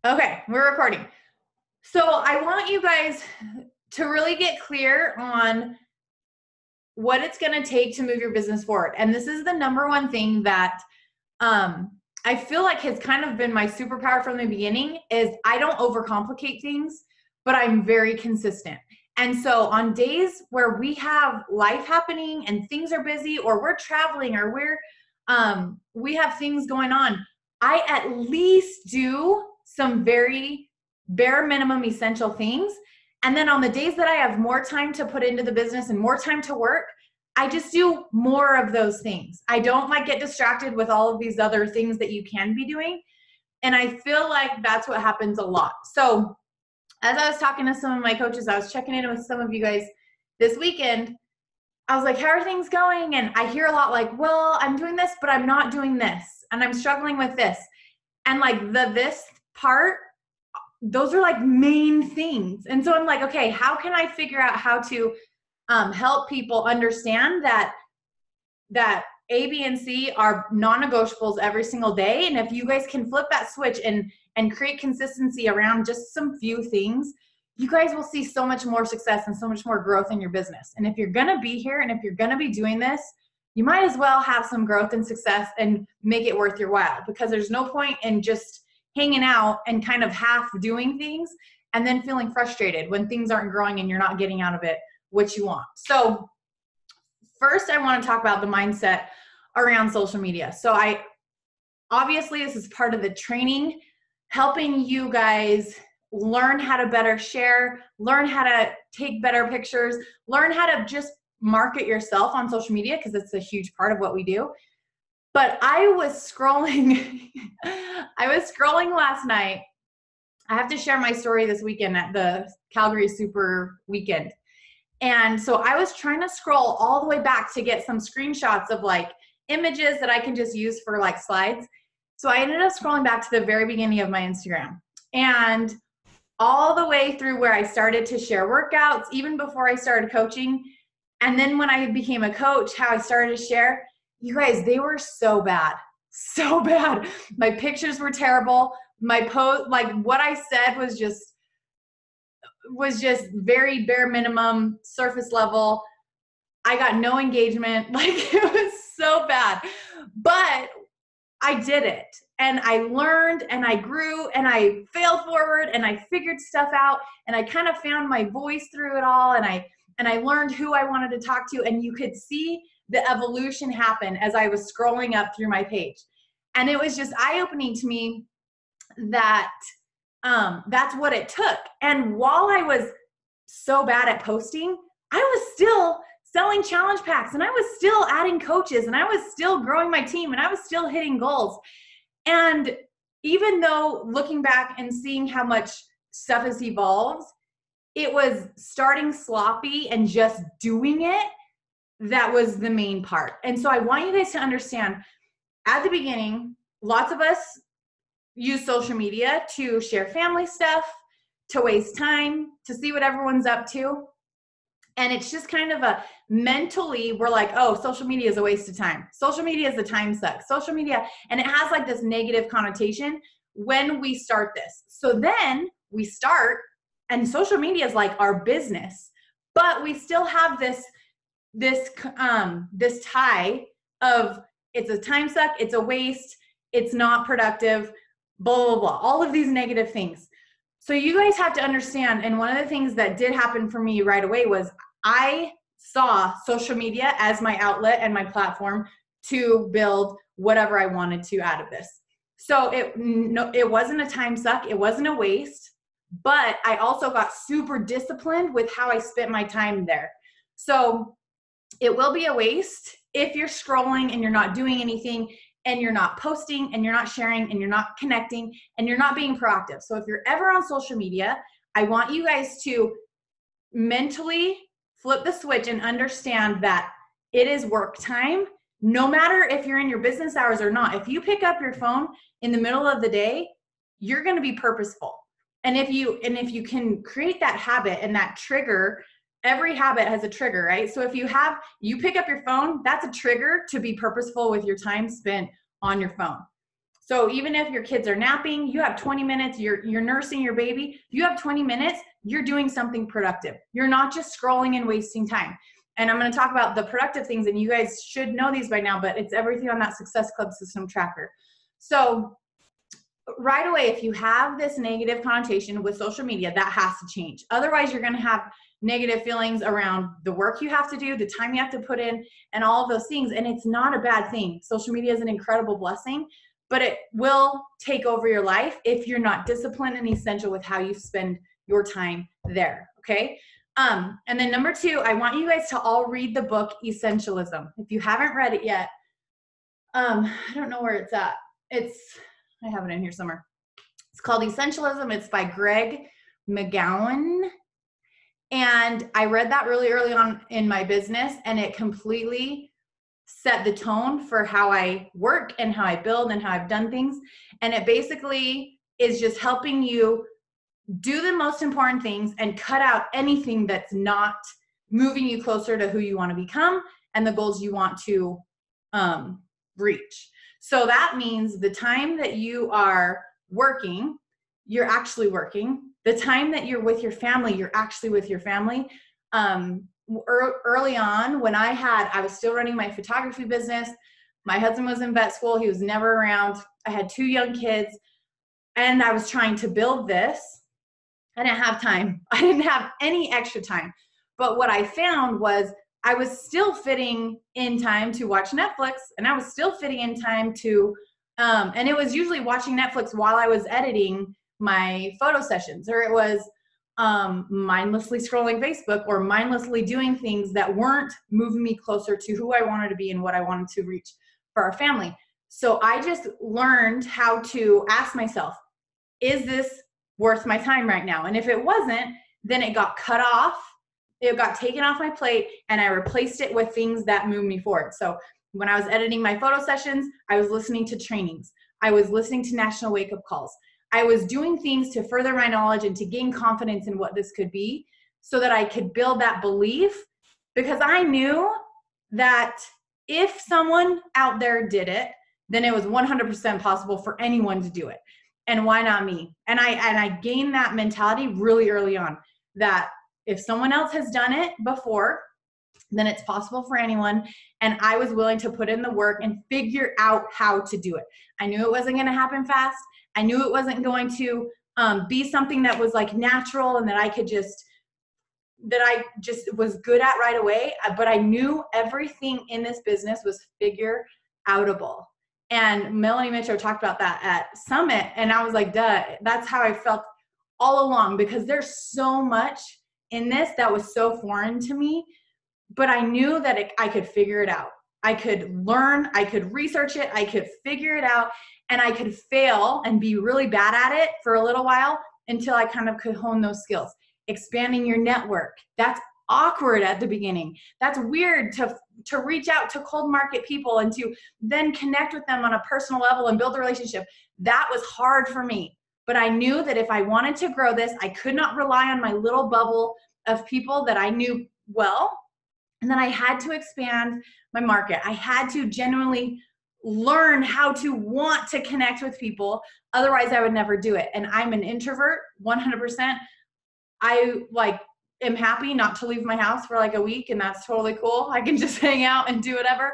Okay, we're recording. So I want you guys to really get clear on what it's going to take to move your business forward. And this is the number one thing that I feel like has kind of been my superpower from the beginning is I don't overcomplicate things, but I'm very consistent. And so on days where we have life happening and things are busy, or we're traveling, or we have things going on, I at least do some very bare minimum essential things. And then on the days that I have more time to put into the business and more time to work, I just do more of those things. I don't like get distracted with all of these other things that you can be doing. And I feel like that's what happens a lot. So as I was talking to some of my coaches, I was checking in with some of you guys this weekend. I was like, how are things going? And I hear a lot like, well, I'm doing this, but I'm not doing this. And I'm struggling with this. And like this part, those are like main things. And so I'm like, okay, how can I figure out how to help people understand that A, B, and C are non-negotiables every single day. And if you guys can flip that switch and create consistency around just some few things, you guys will see so much more success and so much more growth in your business. And if you're going to be here and if you're going to be doing this, you might as well have some growth and success and make it worth your while, because there's no point in just hanging out and kind of half doing things and then feeling frustrated when things aren't growing and you're not getting out of it what you want. So first, I want to talk about the mindset around social media. So obviously this is part of the training, helping you guys learn how to better share, learn how to take better pictures, learn how to just market yourself on social media, because it's a huge part of what we do. But I was scrolling, last night. I have to share my story this weekend at the Calgary Super Weekend. And so I was trying to scroll all the way back to get some screenshots of like images that I can just use for like slides. So I ended up scrolling back to the very beginning of my Instagram and all the way through where I started to share workouts, even before I started coaching. And then when I became a coach, how I started to share, you guys, they were so bad, so bad. My pictures were terrible. My post, like what I said was just very bare minimum, surface level. I got no engagement. Like it was so bad, but I did it and I learned and I grew and I failed forward and I figured stuff out and I kind of found my voice through it all. And I learned who I wanted to talk to, and you could see the evolution happen as I was scrolling up through my page. And it was just eye-opening to me that that's what it took. And while I was so bad at posting, I was still selling challenge packs, and I was still adding coaches, and I was still growing my team, and I was still hitting goals. And even though looking back and seeing how much stuff has evolved, it was starting sloppy and just doing it that was the main part. And so I want you guys to understand, at the beginning, lots of us use social media to share family stuff, to waste time, to see what everyone's up to. And it's just kind of a mentally, we're like, oh, social media is a waste of time. Social media is a time suck. Social media, and it has like this negative connotation when we start this. So then we start, and social media is like our business, but we still have this tie of it's a time suck, it's a waste, it's not productive, blah, blah, blah, all of these negative things. So you guys have to understand, and one of the things that did happen for me right away was I saw social media as my outlet and my platform to build whatever I wanted to out of this. So it wasn't a time suck, it wasn't a waste, but I also got super disciplined with how I spent my time there. So it will be a waste if you're scrolling and you're not doing anything, and you're not posting, and you're not sharing, and you're not connecting, and you're not being proactive. So if you're ever on social media, I want you guys to mentally flip the switch and understand that it is work time, no matter if you're in your business hours or not. If you pick up your phone in the middle of the day, you're going to be purposeful. And if you can create that habit and that trigger, every habit has a trigger, right? So if you pick up your phone, that's a trigger to be purposeful with your time spent on your phone. So even if your kids are napping, you have 20 minutes, you're nursing your baby, you have 20 minutes, you're doing something productive. You're not just scrolling and wasting time. And I'm going to talk about the productive things, and you guys should know these by now, but it's everything on that Success Club system tracker. So right away, if you have this negative connotation with social media, that has to change. Otherwise, you're going to have negative feelings around the work you have to do, the time you have to put in, and all of those things. And it's not a bad thing. Social media is an incredible blessing, but it will take over your life if you're not disciplined and essential with how you spend your time there. Okay. And then number 2, I want you guys to all read the book Essentialism. If you haven't read it yet, I don't know where it's at. I have it in here somewhere. It's called Essentialism. It's by Greg McGowan. And I read that really early on in my business, and it completely set the tone for how I work and how I build and how I've done things. And it basically is just helping you do the most important things and cut out anything that's not moving you closer to who you want to become and the goals you want to reach. So that means the time that you are working, you're actually working. The time that you're with your family, you're actually with your family. Early on, when I was still running my photography business, my husband was in vet school, he was never around. I had 2 young kids, and I was trying to build this. I didn't have time. I didn't have any extra time. But what I found was I was still fitting in time to watch Netflix, and I was still fitting in time to, and it was usually watching Netflix while I was editing my photo sessions, or it was mindlessly scrolling Facebook or mindlessly doing things that weren't moving me closer to who I wanted to be and what I wanted to reach for our family. So I just learned how to ask myself, is this worth my time right now? And if it wasn't, then it got cut off. It got taken off my plate, and I replaced it with things that move me forward. So when I was editing my photo sessions, I was listening to trainings. I was listening to national wake-up calls. I was doing things to further my knowledge and to gain confidence in what this could be so that I could build that belief, because I knew that if someone out there did it, then it was 100% possible for anyone to do it. And why not me? And I gained that mentality really early on, that if someone else has done it before, then it's possible for anyone. And I was willing to put in the work and figure out how to do it. I knew it wasn't going to happen fast. I knew it wasn't going to be something that was like natural and that I just was good at right away. But I knew everything in this business was figure outable. And Melanie Mitchell talked about that at Summit. And I was like, duh, that's how I felt all along, because there's so much in this that was so foreign to me. But I knew that I could figure it out. I could learn, I could research it, I could figure it out, and I could fail and be really bad at it for a little while until I kind of could hone those skills. Expanding your network. That's awkward at the beginning. That's weird to reach out to cold market people and to then connect with them on a personal level and build a relationship. That was hard for me. But I knew that if I wanted to grow this, I could not rely on my little bubble of people that I knew well. And then I had to expand my market. I had to genuinely learn how to want to connect with people. Otherwise, I would never do it. And I'm an introvert, 100%. I am happy not to leave my house for like a week, and that's totally cool. I can just hang out and do whatever.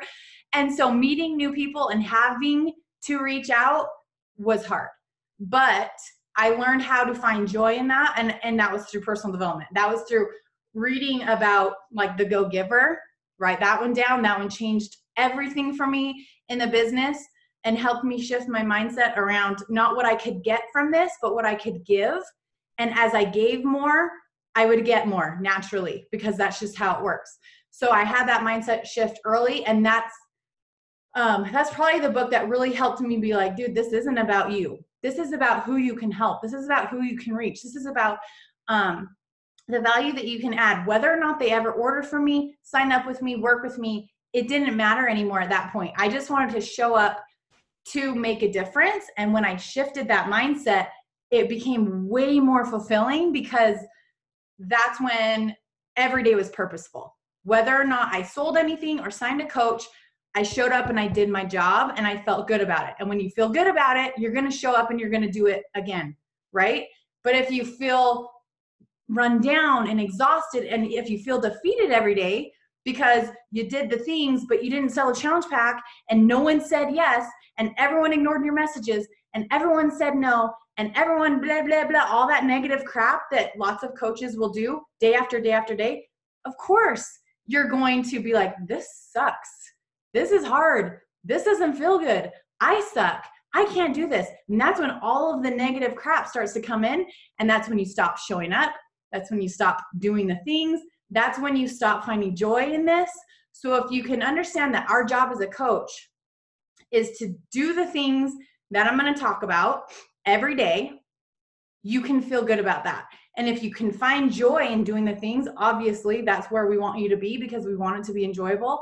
And so meeting new people and having to reach out was hard. But I learned how to find joy in that. And that was through personal development. That was through reading about like The Go Giver. Write that one down. That one changed everything for me in the business and helped me shift my mindset around not what I could get from this, but what I could give. And as I gave more, I would get more naturally, because that's just how it works. So I had that mindset shift early, and that's probably the book that really helped me be like, dude, this isn't about you. This is about who you can help. This is about who you can reach. This is about the value that you can add. Whether or not they ever order from me, sign up with me, work with me, it didn't matter anymore at that point. I just wanted to show up to make a difference. And when I shifted that mindset, it became way more fulfilling, because that's when every day was purposeful. Whether or not I sold anything or signed a coach, I showed up and I did my job and I felt good about it. And when you feel good about it, you're going to show up and you're going to do it again, right? But if you feel run down and exhausted, and if you feel defeated every day because you did the things, but you didn't sell a challenge pack and no one said yes, and everyone ignored your messages and everyone said no, and everyone blah, blah, blah, all that negative crap that lots of coaches will do day after day after day, of course, you're going to be like, this sucks. This is hard. This doesn't feel good. I suck. I can't do this. And that's when all of the negative crap starts to come in. And that's when you stop showing up. That's when you stop doing the things. That's when you stop finding joy in this. So if you can understand that our job as a coach is to do the things that I'm going to talk about every day, you can feel good about that. And if you can find joy in doing the things, obviously that's where we want you to be, because we want it to be enjoyable.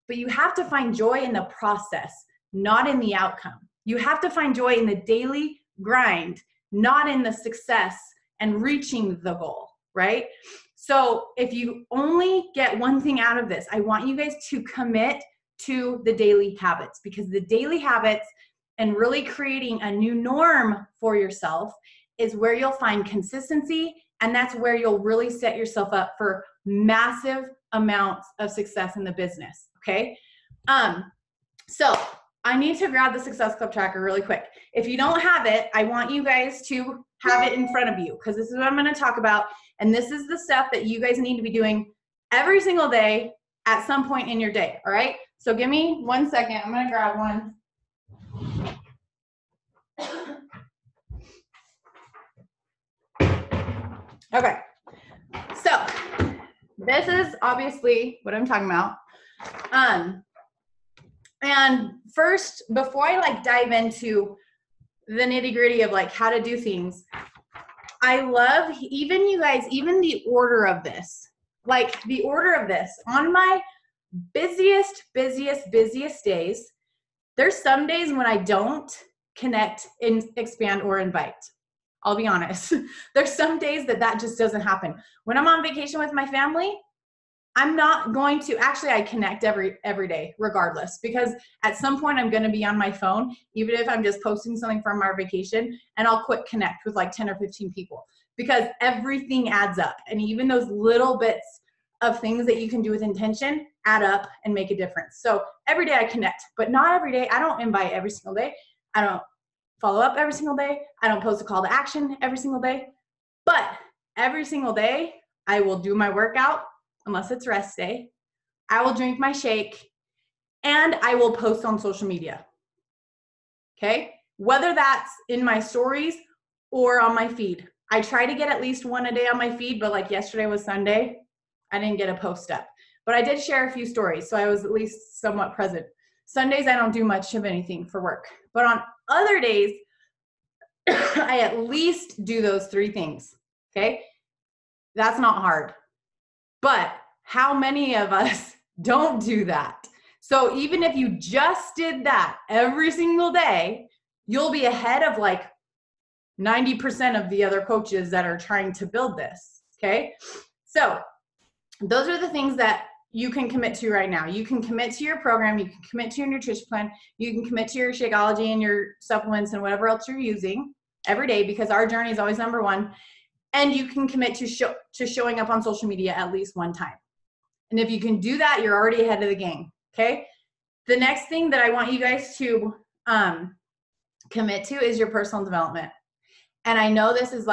But you have to find joy in the process, not in the outcome. You have to find joy in the daily grind, not in the success and reaching the goal, right? So if you only get one thing out of this, I want you guys to commit to the daily habits, because the daily habits and really creating a new norm for yourself is where you'll find consistency, and that's where you'll really set yourself up for massive amounts of success in the business, okay? So I need to grab the Success Club tracker really quick. If you don't have it, I want you guys to have it in front of you, because this is what I'm going to talk about, and this is the stuff that you guys need to be doing every single day at some point in your day, all right? So give me 1 second. I'm going to grab one. Okay, so this is obviously what I'm talking about. And first, before I dive into the nitty gritty of how to do things, I love even you guys, even the order of this, the order of this on my busiest days. There's some days when I don't connect, expand, or invite. I'll be honest. There's some days that just doesn't happen. When I'm on vacation with my family, I'm not going to, actually I connect every day regardless, because at some point I'm going to be on my phone, even if I'm just posting something from our vacation, and I'll quick connect with 10 or 15 people, because everything adds up. And even those little bits of things that you can do with intention add up and make a difference. So every day I connect, but not every day. I don't invite every single day. I don't follow up every single day. I don't post a call to action every single day, but every single day I will do my workout, unless it's rest day. I will drink my shake, and I will post on social media. Okay? Whether that's in my stories or on my feed. I try to get at least one a day on my feed, but yesterday was Sunday. I didn't get a post up, but I did share a few stories, so I was at least somewhat present. Sundays, I don't do much of anything for work, but on other days, I at least do those 3 things, okay? That's not hard, but how many of us don't do that? So even if you just did that every single day, you'll be ahead of 90% of the other coaches that are trying to build this, okay? So those are the things that you can commit to right now. You can commit to your program. You can commit to your nutrition plan. You can commit to your Shakeology and your supplements and whatever else you're using every day, because our journey is always number 1. And you can commit to showing up on social media at least 1 time. And if you can do that, you're already ahead of the game, okay? The next thing that I want you guys to commit to is your personal development. And I know this is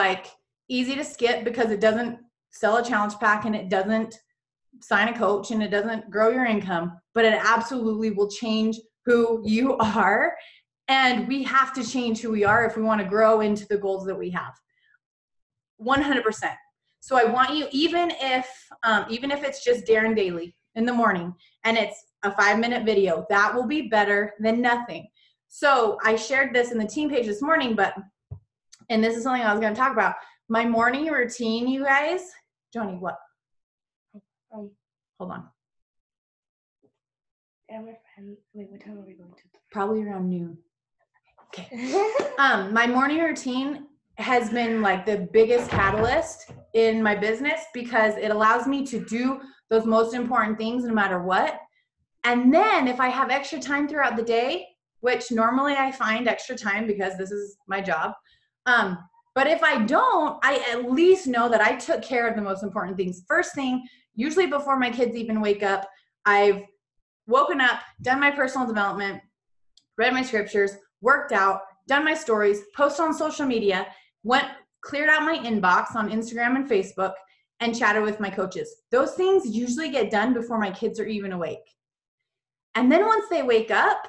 easy to skip, because it doesn't sell a challenge pack, and it doesn't sign a coach, and it doesn't grow your income, but it absolutely will change who you are. And we have to change who we are if we want to grow into the goals that we have. 100%. So I want you, even if it's just Darren Daily in the morning and it's a 5-minute video, that will be better than nothing. So I shared this in the team page this morning, and this is something I was going to talk about. My morning routine, you guys. Johnny, what? Hold on. Wait, what time are we going to? Probably around noon. Okay. My morning routine has been the biggest catalyst in my business, because it allows me to do those most important things no matter what. And then if I have extra time throughout the day, which normally I find extra time because this is my job. But if I don't, I at least know that I took care of the most important things. First thing, usually before my kids even wake up, I've woken up, done my personal development, read my scriptures, worked out, done my stories, posted on social media, cleared out my inbox on Instagram and Facebook, and chatted with my coaches. Those things usually get done before my kids are even awake. And then once they wake up,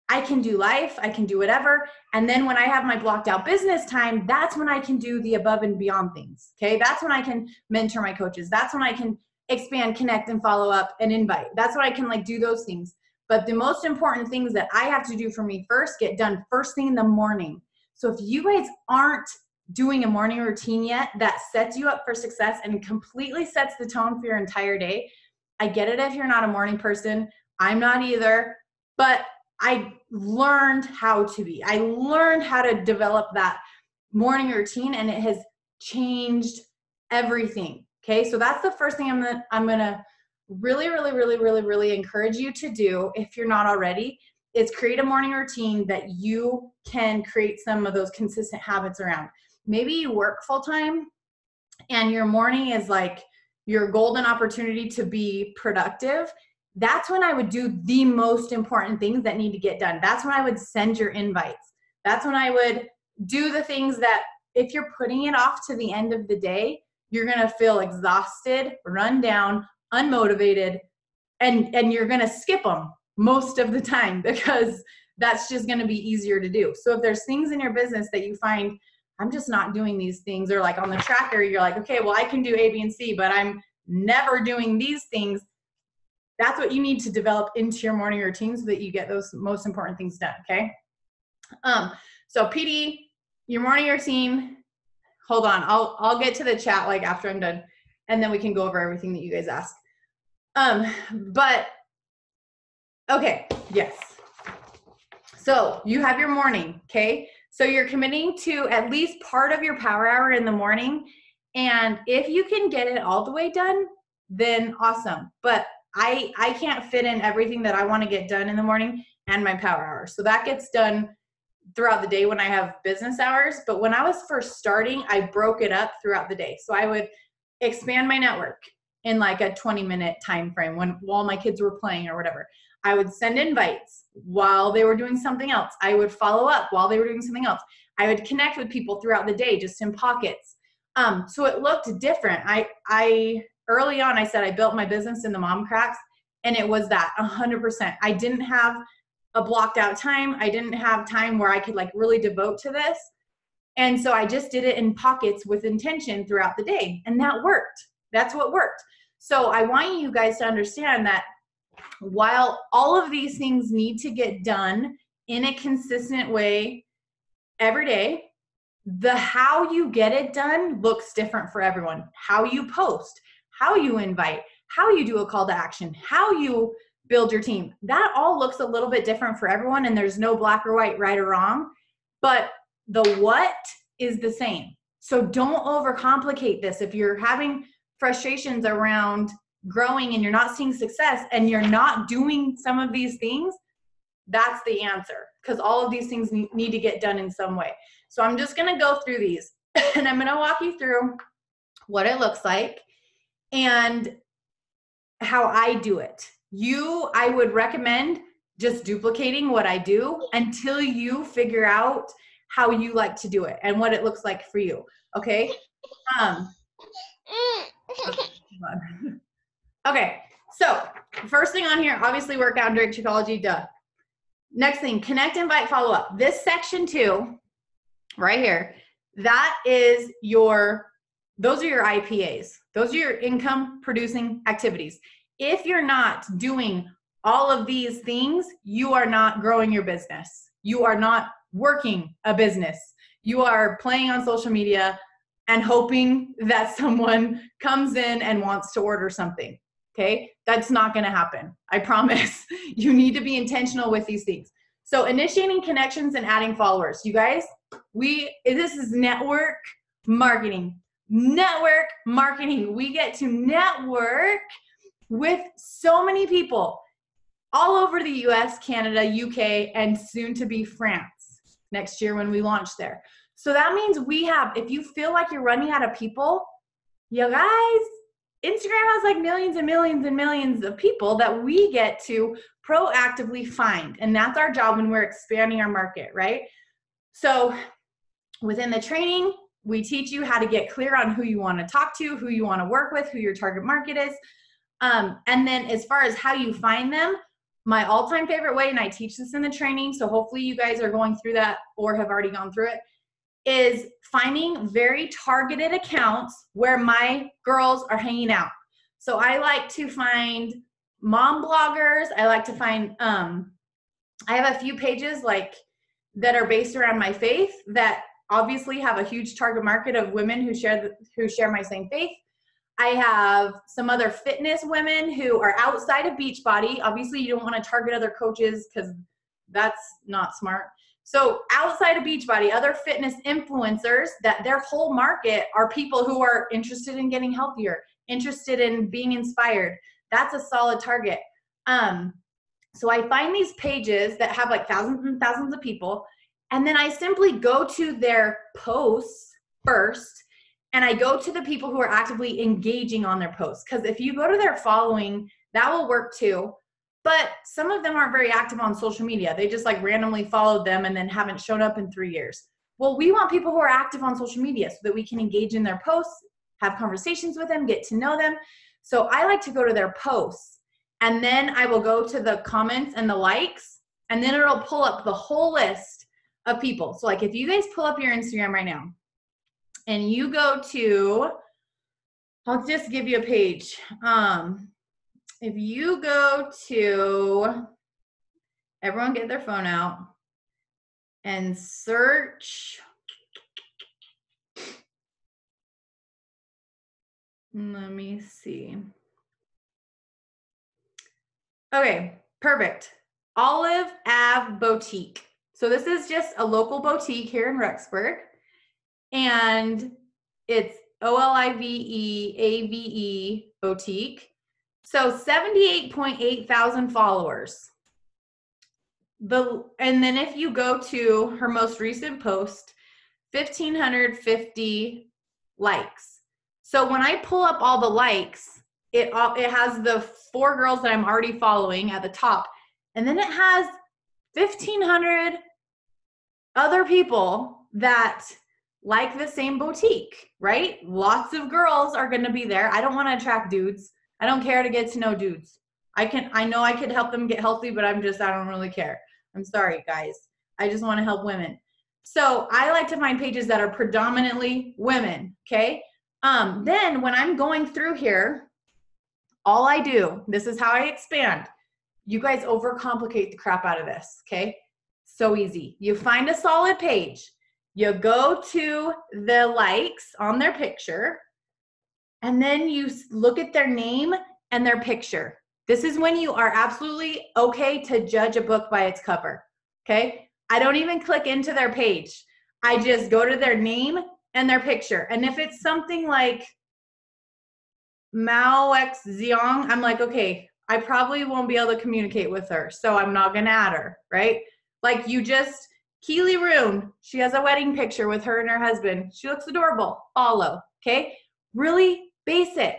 I can do life, I can do whatever. And then when I have my blocked out business time, that's when I can do the above and beyond things. Okay. That's when I can mentor my coaches. That's when I can expand, connect, and follow up and invite. That's when I can do those things. But the most important things that I have to do for me first get done first thing in the morning. So if you guys aren't doing a morning routine yet that sets you up for success and completely sets the tone for your entire day, I get it if you're not a morning person. I'm not either, but I learned how to be. I learned how to develop that morning routine, and it has changed everything. Okay, so that's the first thing I'm gonna really encourage you to do if you're not already, is create a morning routine that you can create some of those consistent habits around. Maybe you work full time and your morning is like your golden opportunity to be productive. That's when I would do the most important things that need to get done. That's when I would send your invites. That's when I would do the things that if you're putting it off to the end of the day, you're going to feel exhausted, run down, unmotivated, and you're going to skip them most of the time because that's just going to be easier to do. So if there's things in your business that you find, I'm just not doing these things, or on the tracker, you're like, okay, well, I can do A, B, and C, but I'm never doing these things. That's what you need to develop into your morning routine so that you get those most important things done, okay? So PD, your morning routine, hold on. I'll get to the chat after I'm done, and then we can go over everything that you guys ask. But, okay, yes. So you have your morning, okay? So you're committing to at least part of your power hour in the morning, and if you can get it all the way done, then awesome. But I can't fit in everything that I want to get done in the morning and my power hour. So that gets done throughout the day when I have business hours. But when I was first starting, I broke it up throughout the day. So I would expand my network in a 20-minute time frame while my kids were playing or whatever. I would send invites while they were doing something else. I would follow up while they were doing something else. I would connect with people throughout the day, just in pockets. So it looked different. Early on, I said I built my business in the mom cracks, and it was that 100%. I didn't have a blocked out time. I didn't have time where I could really devote to this. And so I just did it in pockets with intention throughout the day, and that worked. That's what worked. So I want you guys to understand that while all of these things need to get done in a consistent way every day, the how you get it done looks different for everyone. How you post, how you invite, how you do a call to action, how you build your team, that all looks a little bit different for everyone, and there's no black or white, right or wrong, but the what is the same. So don't overcomplicate this. If you're having frustrations around growing and you're not seeing success and you're not doing some of these things, that's the answer, because all of these things need to get done in some way. So I'm just going to go through these and I'm going to walk you through what it looks like and how I do it. I would recommend just duplicating what I do until you figure out how you like to do it and what it looks like for you. Okay. Okay. So first thing on here, obviously workout and direct psychology, duh. Next thing, connect, invite, follow up. This section 2 right here, those are your IPAs. Those are your income producing activities. If you're not doing all of these things, you are not growing your business. You are not working a business. You are playing on social media and hoping that someone comes in and wants to order something. Okay? That's not going to happen. I promise. You need to be intentional with these things. So initiating connections and adding followers. You guys, this is network marketing. Network marketing. We get to network with so many people. all over the US, Canada, UK, and soon to be France next year when we launch there. So that means we have, if you feel like you're running out of people, you guys, Instagram has like millions and millions and millions of people that we get to proactively find. And that's our job when we're expanding our market, right? So within the training, we teach you how to get clear on who you want to talk to, who you want to work with, who your target market is. And then as far as how you find them, my all-time favorite way, and I teach this in the training, so hopefully you guys are going through that or have already gone through it, is finding very targeted accounts where my girls are hanging out. So I like to find mom bloggers. I like to find, I have a few pages like that are based around my faith that obviously have a huge target market of women who share my same faith. I have some other fitness women who are outside of Beachbody. Obviously, you don't want to target other coaches because that's not smart. So outside of Beachbody, other fitness influencers that their whole market are people who are interested in getting healthier, interested in being inspired. That's a solid target. So I find these pages that have like thousands and thousands of people, and then I simply go to their posts first, and I go to the people who are actively engaging on their posts. Because if you go to their following, that will work too. But some of them aren't very active on social media. They just like randomly followed them and then haven't shown up in 3 years. Well, we want people who are active on social media so that we can engage in their posts, have conversations with them, get to know them. So I like to go to their posts, and then I will go to the comments and the likes, and then it'll pull up the whole list of people. So like if you guys pull up your Instagram right now and you go to, I'll just give you a page. If you go to, everyone get their phone out and search, let me see. Okay, perfect. Olive Ave Boutique. So this is just a local boutique here in Rexburg, and it's OLIVEAVE Boutique. So 78.8 thousand followers. And then if you go to her most recent post, 1,550 likes. So when I pull up all the likes, it has the 4 girls that I'm already following at the top. And then it has 1,500 other people that like the same boutique, right? Lots of girls are going to be there. I don't want to attract dudes. I don't care to get to know dudes. I know I could help them get healthy, but I don't really care. I'm sorry, guys. I just want to help women. So I like to find pages that are predominantly women, okay? Then when I'm going through here, all I do, this is how I expand. You guys overcomplicate the crap out of this, okay? So easy. You find a solid page. You go to the likes on their picture, and then you look at their name and their picture. This is when you are absolutely okay to judge a book by its cover, okay? I don't even click into their page. I just go to their name and their picture. And if it's something like Mao X Xiong, I'm like, okay, I probably won't be able to communicate with her, so I'm not gonna add her, right? Like you just, Keely Roon, she has a wedding picture with her and her husband. She looks adorable, follow, okay? Really basic.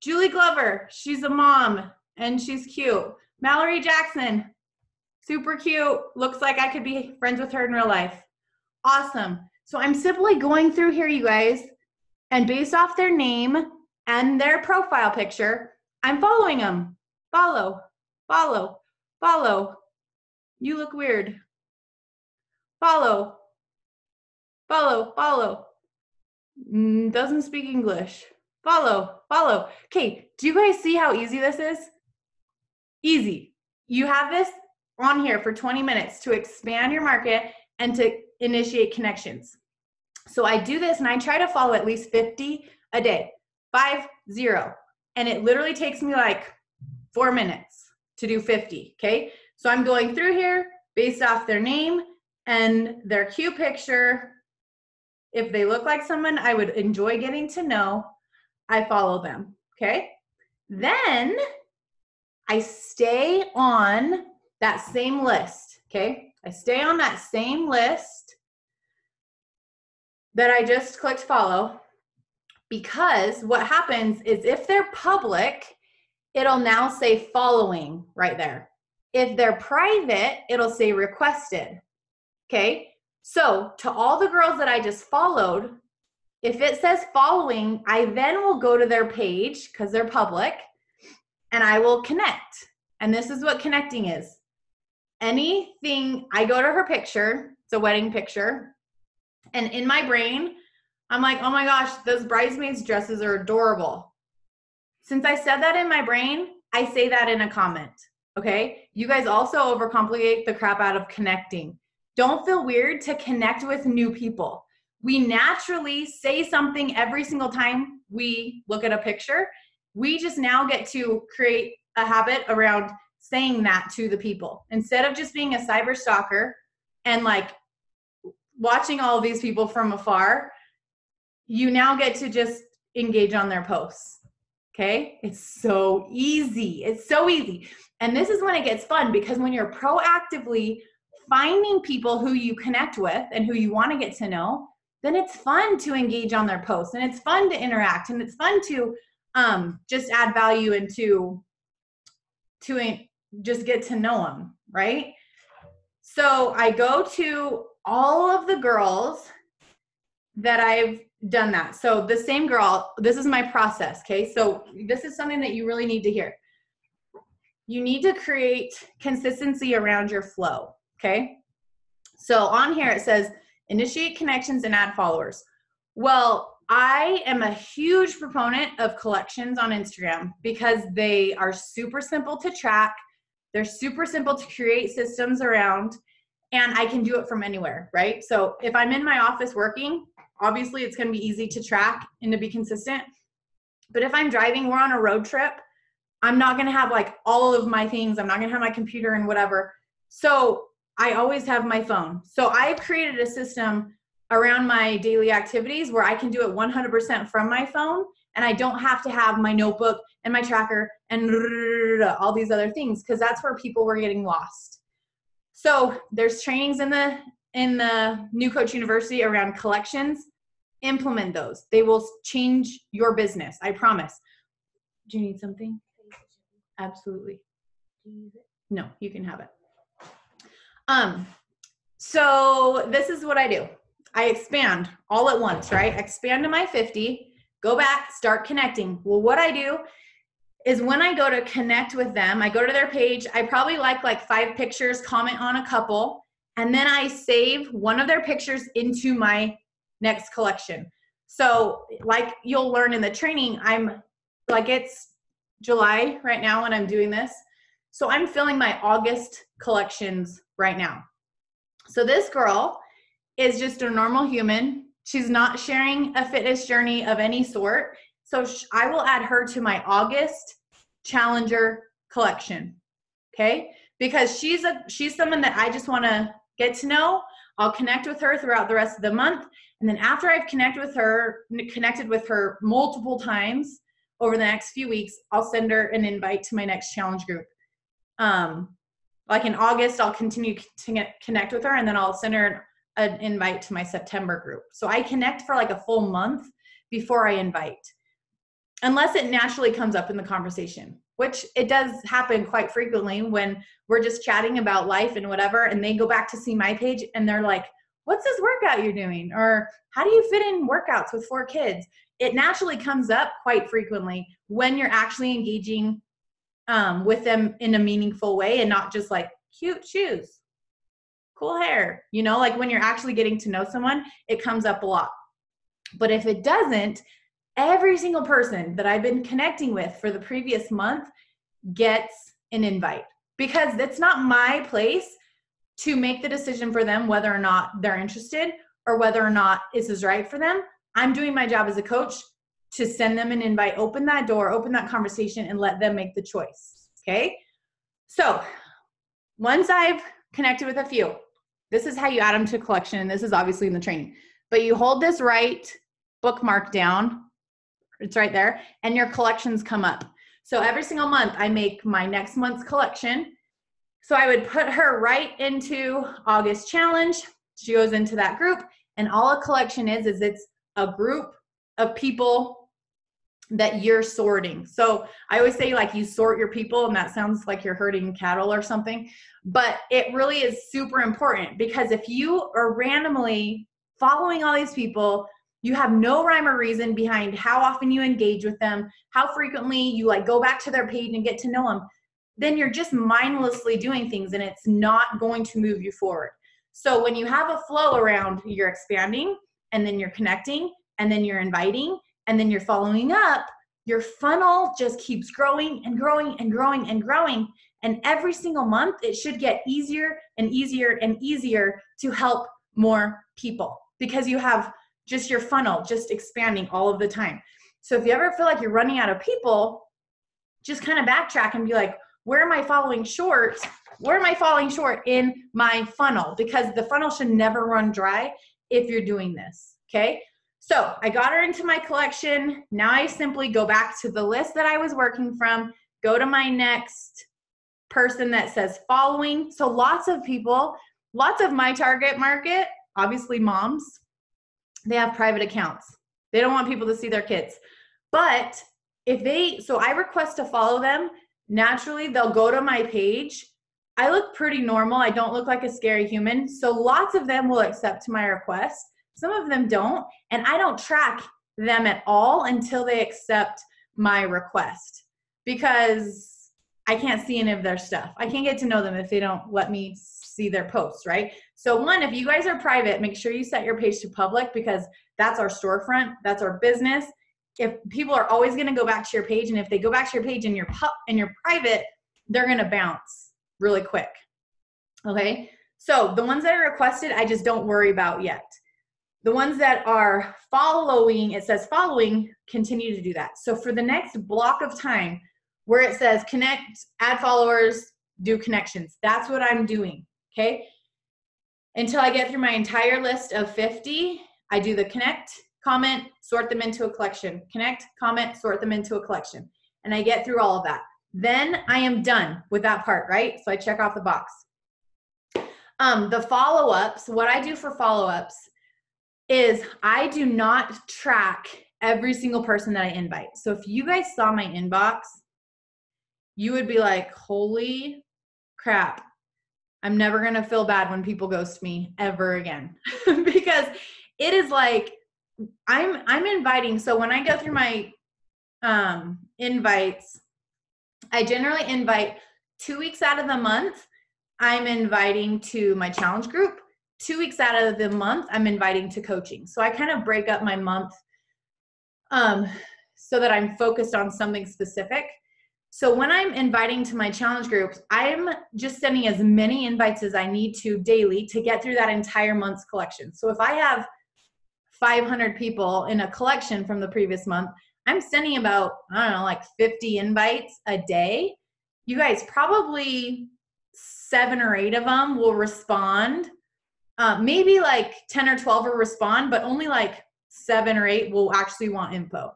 Julie Glover, she's a mom and she's cute. Mallory Jackson, super cute. Looks like I could be friends with her in real life. Awesome. So I'm simply going through here, you guys, and based off their name and their profile picture, I'm following them. Follow, follow, follow. You look weird. Follow, follow, follow. Doesn't speak English. Follow, follow. Okay, do you guys see how easy this is? Easy. You have this on here for 20 minutes to expand your market and to initiate connections. So I do this and I try to follow at least 50 a day, 50. And it literally takes me like 4 minutes to do 50, okay? So I'm going through here based off their name and their cute picture. If they look like someone I would enjoy getting to know, I follow them, okay? Then I stay on that same list, okay? I stay on that same list that I just clicked follow, because what happens is if they're public, it'll now say following right there. If they're private, it'll say requested, okay? So to all the girls that I just followed, if it says following, I then will go to their page because they're public and I will connect. And this is what connecting is. Anything, I go to her picture, it's a wedding picture, and in my brain, I'm like, oh my gosh, those bridesmaids dresses are adorable. Since I said that in my brain, I say that in a comment, okay? You guys also overcomplicate the crap out of connecting. Don't feel weird to connect with new people. We naturally say something every single time we look at a picture. We just now get to create a habit around saying that to the people. Instead of just being a cyber stalker and like watching all of these people from afar, you now get to just engage on their posts. Okay? It's so easy. It's so easy. And this is when it gets fun, because when you're proactively finding people who you connect with and who you want to get to know, then it's fun to engage on their posts, and it's fun to interact, and it's fun to just add value and to just get to know them, right? So I go to all of the girls that I've done that. So the same girl, this is my process, okay? So this is something that you really need to hear. You need to create consistency around your flow, okay? So on here it says, initiate connections and add followers. Well, I am a huge proponent of collections on Instagram because they are super simple to track. They're super simple to create systems around, and I can do it from anywhere, right? So if I'm in my office working, obviously it's going to be easy to track and to be consistent. But if I'm driving, we're on a road trip, I'm not going to have like all of my things. I'm not going to have my computer and whatever. So I always have my phone. So I've created a system around my daily activities where I can do it 100% from my phone, and I don't have to have my notebook and my tracker and all these other things, because that's where people were getting lost. So there's trainings in the New Coach University around collections. Implement those. They will change your business. I promise. Do you need something? Absolutely. No, you can have it. So this is what I do. I expand all at once, right? Expand to my 50, go back, start connecting. Well, what I do is when I go to connect with them, I go to their page, I probably like 5 pictures, comment on a couple, and then I save one of their pictures into my next collection. So like you'll learn in the training, it's July right now when I'm doing this. So I'm filling my August collections right now. So this girl is just a normal human. She's not sharing a fitness journey of any sort. So I will add her to my August Challenger collection, okay? Because she's someone that I just want to get to know. I'll connect with her throughout the rest of the month. And then after I've connected with her multiple times over the next few weeks, I'll send her an invite to my next challenge group. Like in August, I'll continue to connect with her, and then I'll send her an invite to my September group. So I connect for like a full month before I invite, unless it naturally comes up in the conversation, which it does happen quite frequently when we're just chatting about life and whatever, and they go back to see my page and they're like, what's this workout you're doing? Or how do you fit in workouts with 4 kids? It naturally comes up quite frequently when you're actually engaging with them in a meaningful way, and not just like cute shoes, cool hair, like when you're actually getting to know someone, it comes up a lot. But if it doesn't, every single person that I've been connecting with for the previous month gets an invite, because it's not my place to make the decision for them whether or not they're interested or whether or not this is right for them. I'm doing my job as a coach to send them an invite, open that door, open that conversation, and let them make the choice, okay? So once I've connected with a few, this is how you add them to a collection, and this is obviously in the training. But you hold this right bookmark down, it's right there, and your collections come up. So every single month I make my next month's collection. So I would put her right into August challenge. She goes into that group, and all a collection is it's a group of people that you're sorting. So I always say, like, you sort your people, and that sounds like you're herding cattle or something, but it really is super important, because if you are randomly following all these people, you have no rhyme or reason behind how often you engage with them, how frequently you like go back to their page and get to know them, then you're just mindlessly doing things, and it's not going to move you forward. So when you have a flow around, you're expanding, and then you're connecting, and then you're inviting, and then you're following up, your funnel just keeps growing and growing and growing and growing. And every single month, it should get easier and easier and easier to help more people, because you have just your funnel just expanding all of the time. So if you ever feel like you're running out of people, just kind of backtrack and be like, where am I falling short? Where am I falling short in my funnel? Because the funnel should never run dry if you're doing this, okay? So I got her into my collection. Now I simply go back to the list that I was working from, go to my next person that says following. So lots of people, lots of my target market, obviously moms, they have private accounts. They don't want people to see their kids. But so I request to follow them, naturally they'll go to my page. I look pretty normal. I don't look like a scary human. So lots of them will accept my request. Some of them don't. And I don't track them at all until they accept my request, because I can't see any of their stuff. I can't get to know them if they don't let me see their posts, right? So one, if you guys are private, make sure you set your page to public, because that's our storefront. That's our business. If people are always going to go back to your page, and if they go back to your page and you're private, they're going to bounce really quick. Okay. So the ones that are requested, I just don't worry about yet. The ones that are following, it says following, continue to do that. So for the next block of time where it says connect, add followers, do connections, that's what I'm doing. Okay. Until I get through my entire list of 50, I do the connect, comment, sort them into a collection. Connect, comment, sort them into a collection. And I get through all of that. Then I am done with that part, right? So I check off the box. The follow-ups, what I do for follow-ups is I do not track every single person that I invite. So if you guys saw my inbox, you would be like, holy crap, I'm never going to feel bad when people ghost me ever again. Because it is like, I'm inviting. So when I go through my invites, I generally invite 2 weeks out of the month. I'm inviting to my challenge group. 2 weeks out of the month, I'm inviting to coaching. So I kind of break up my month so that I'm focused on something specific. So when I'm inviting to my challenge groups, I'm just sending as many invites as I need to daily to get through that entire month's collection. So if I have 500 people in a collection from the previous month, I'm sending about, I don't know, like 50 invites a day. You guys, probably 7 or 8 of them will respond. Maybe like 10 or 12 will respond, but only like 7 or 8 will actually want info.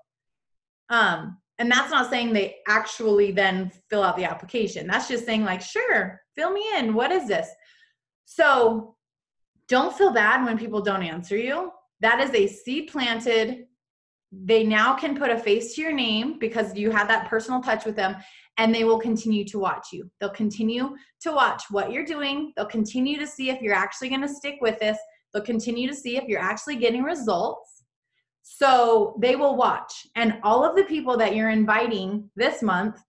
And that's not saying they actually then fill out the application. That's just saying like, sure, fill me in. What is this? So don't feel bad when people don't answer you. That is a seed planted. They now can put a face to your name because you had that personal touch with them, and they will continue to watch you. They'll continue to watch what you're doing. They'll continue to see if you're actually going to stick with this. They'll continue to see if you're actually getting results. So they will watch. And all of the people that you're inviting this month,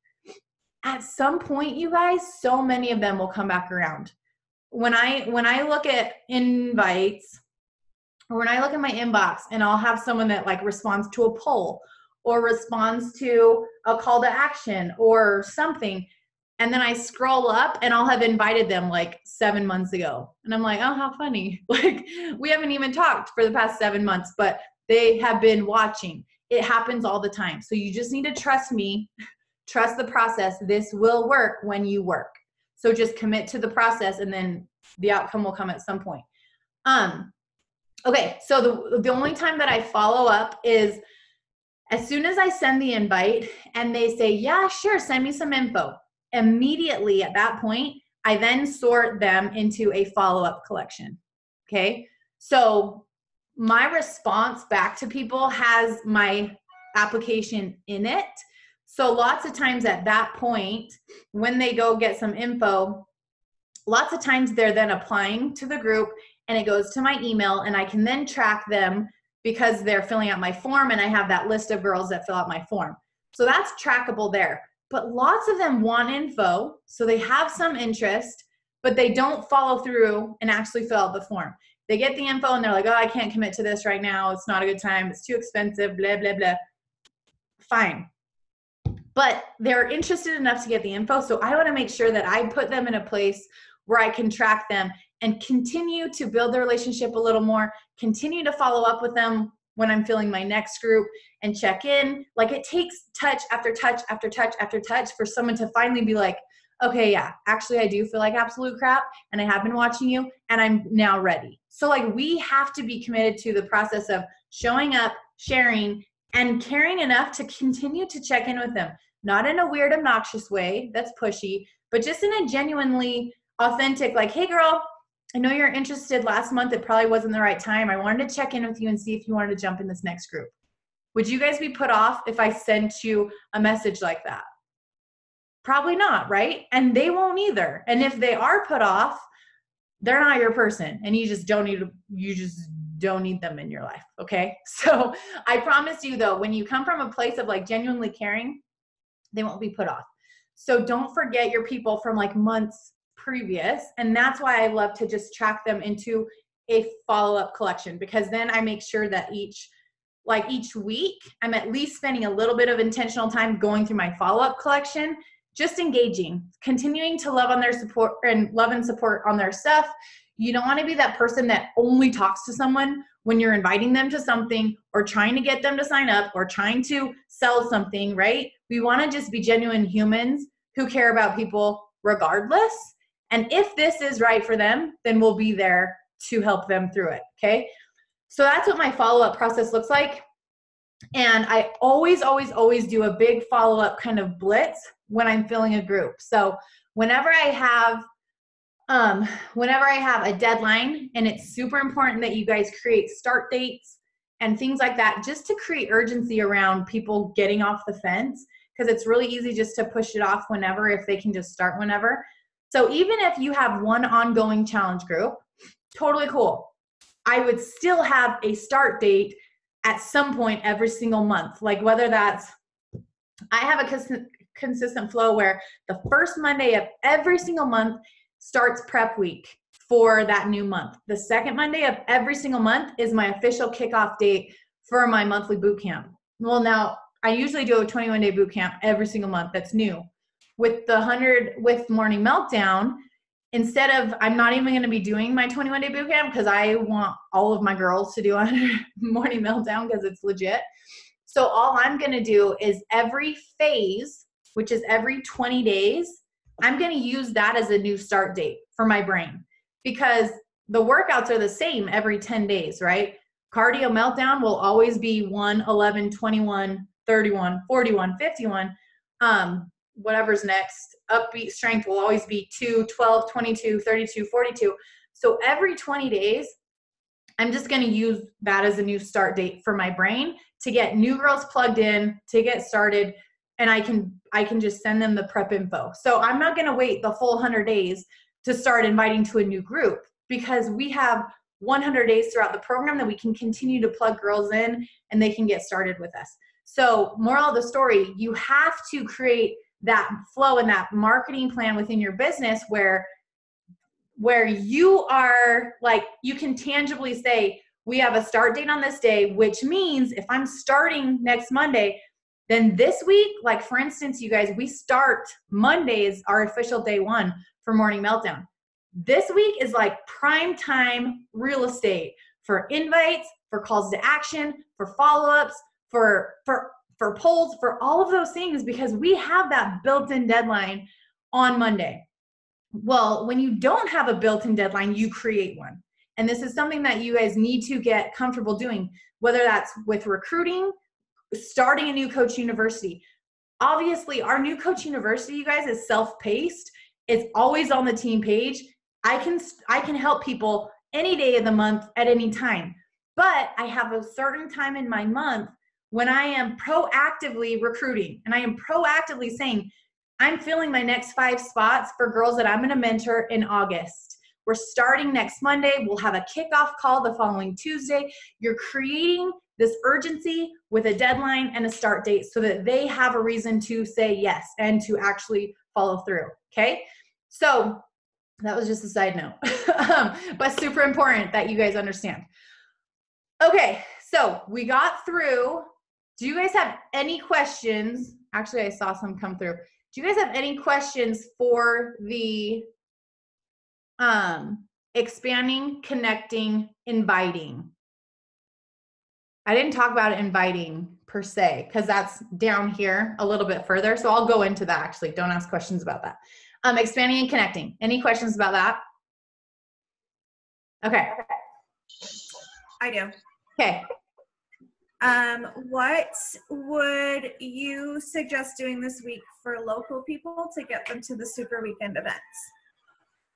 at some point, you guys, so many of them will come back around. When I look at invites, or when I look at my inbox and I'll have someone that like responds to a poll or responds to a call to action or something, and then I scroll up and I'll have invited them like 7 months ago. And I'm like, oh, how funny. Like, we haven't even talked for the past 7 months, but they have been watching. It happens all the time. So you just need to trust me, trust the process. This will work when you work. So just commit to the process, and then the outcome will come at some point. Okay, so the only time that I follow up is As soon as I send the invite and they say, yeah, sure, send me some info, immediately at that point, I then sort them into a follow-up collection. Okay. So my response back to people has my application in it. So lots of times at that point, when they go get some info, lots of times they're then applying to the group and it goes to my email, and I can then track them because they're filling out my form and I have that list of girls that fill out my form. So that's trackable there. But lots of them want info, so they have some interest, but they don't follow through and actually fill out the form. They get the info and they're like, oh, I can't commit to this right now. It's not a good time. It's too expensive, blah, blah, blah. Fine. But they're interested enough to get the info. So I want to make sure that I put them in a place where I can track them and continue to build the relationship a little more, continue to follow up with them when I'm filling my next group and check in. Like, it takes touch after touch after touch after touch for someone to finally be like, okay, yeah, actually I do feel like absolute crap and I have been watching you and I'm now ready. So like, we have to be committed to the process of showing up, sharing, and caring enough to continue to check in with them. Not in a weird, obnoxious way that's pushy, but just in a genuinely authentic, like, hey girl, I know you're interested last month. It probably wasn't the right time. I wanted to check in with you and see if you wanted to jump in this next group. Would you guys be put off if I sent you a message like that? Probably not, right? And they won't either. And if they are put off, they're not your person, and you just don't need them in your life. Okay. So I promise you though, when you come from a place of like genuinely caring, they won't be put off. So don't forget your people from like months previous. And that's why I love to just track them into a follow-up collection, because then I make sure that each week, I'm at least spending a little bit of intentional time going through my follow-up collection, just engaging, continuing to love on their support and love and support on their stuff. You don't want to be that person that only talks to someone when you're inviting them to something or trying to get them to sign up or trying to sell something, right? We want to just be genuine humans who care about people regardless. And if this is right for them, then we'll be there to help them through it, okay? So that's what my follow-up process looks like. And I always, always, always do a big follow-up kind of blitz when I'm filling a group. So whenever I have a deadline, and it's super important that you guys create start dates and things like that, just to create urgency around people getting off the fence, because it's really easy just to push it off whenever if they can just start whenever. So even if you have one ongoing challenge group, totally cool. I would still have a start date at some point every single month. Like whether that's, I have a consistent flow where the first Monday of every single month starts prep week for that new month. The second Monday of every single month is my official kickoff date for my monthly boot camp. Well, now I usually do a 21-day boot camp every single month. That's new. With Morning Meltdown, instead of, I'm not even going to be doing my 21-day boot camp because I want all of my girls to do Morning Meltdown because it's legit. So all I'm going to do is every phase, which is every 20 days, I'm going to use that as a new start date for my brain, because the workouts are the same every 10 days, right? Cardio Meltdown will always be 1, 11, 21, 31, 41, 51. Whatever's next. Upbeat Strength will always be 2, 12, 22, 32, 42. So every 20 days, I'm just going to use that as a new start date for my brain to get new girls plugged in, to get started, and I can just send them the prep info. So I'm not going to wait the full 100 days to start inviting to a new group, because we have 100 days throughout the program that we can continue to plug girls in and they can get started with us. So moral of the story, you have to create that flow and that marketing plan within your business where you are like, you can tangibly say, we have a start date on this day, which means if I'm starting next Monday, then this week, like for instance, you guys, we start Monday is our official day 1 for Morning Meltdown. This week is like prime time real estate for invites, for calls to action, for follow-ups, for polls, for all of those things, because we have that built-in deadline on Monday. Well, when you don't have a built-in deadline, you create one. And this is something that you guys need to get comfortable doing, whether that's with recruiting, starting a new coach university. Obviously, our new coach university, you guys, is self-paced. It's always on the team page. I can help people any day of the month at any time. But I have a certain time in my month when I am proactively recruiting, and I am proactively saying, I'm filling my next 5 spots for girls that I'm going to mentor in August. We're starting next Monday. We'll have a kickoff call the following Tuesday. You're creating this urgency with a deadline and a start date so that they have a reason to say yes and to actually follow through. Okay. So that was just a side note, but super important that you guys understand. Okay. So we got through. Do you guys have any questions? Actually, I saw some come through. Do you guys have any questions for the expanding, connecting, inviting? I didn't talk about inviting per se, because that's down here a little bit further. So I'll go into that actually. Don't ask questions about that. Expanding and connecting. Any questions about that? Okay. I do. Okay. What would you suggest doing this week for local people to get them to the super weekend events?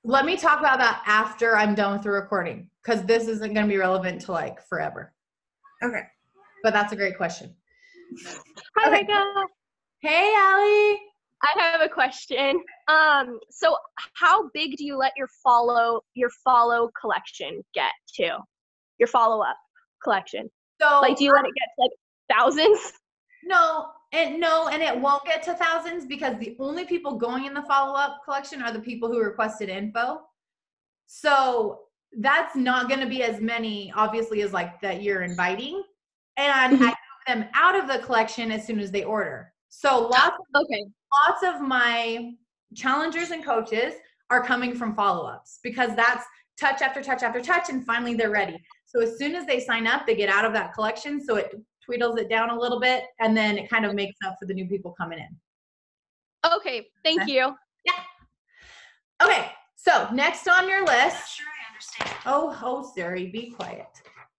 Let me talk about that after I'm done with the recording, because this isn't going to be relevant to like forever. Okay. But that's a great question. Hi, Okay. Rika. Hey, Allie. I have a question. So how big do you let your follow collection get to? Your follow-up collection? So Like, do you let it get to like thousands? No, and it won't get to thousands, because the only people going in the follow-up collection are the people who requested info. So that's not going to be as many, obviously, as like that you're inviting. And I move them out of the collection as soon as they order. So lots of my challengers and coaches are coming from follow-ups, because that's touch after touch after touch, and finally they're ready. So as soon as they sign up, they get out of that collection. So it tweedles it down a little bit, and then it kind of makes up for the new people coming in. Okay, thank you. Yeah. Okay, so next on your list. Sure, I understand. Oh, Siri, be quiet.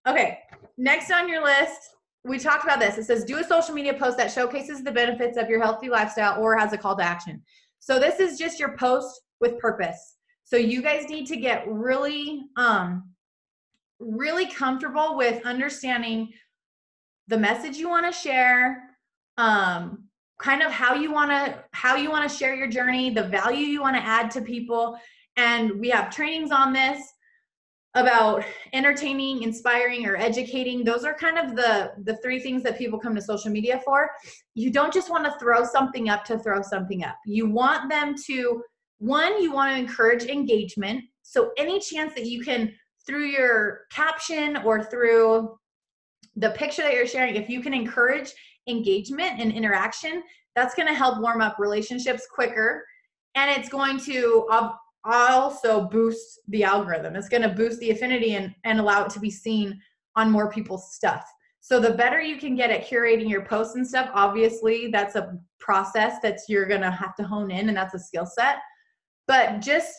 Okay, next on your list, we talked about this. It says, do a social media post that showcases the benefits of your healthy lifestyle or has a call to action. So this is just your post with purpose. So you guys need to get really, really comfortable with understanding the message you want to share, kind of how you want to share your journey, the value you want to add to people. And we have trainings on this about entertaining, inspiring, or educating. Those are kind of the 3 things that people come to social media for. You don't just want to throw something up to throw something up. You want them to, one, you want to encourage engagement. So any chance that you can, through your caption or through the picture that you're sharing, if you can encourage engagement and interaction, that's going to help warm up relationships quicker. And it's going to also boost the algorithm. It's going to boost the affinity and allow it to be seen on more people's stuff. So the better you can get at curating your posts and stuff, obviously that's a process that you're going to have to hone in, and that's a skill set. But just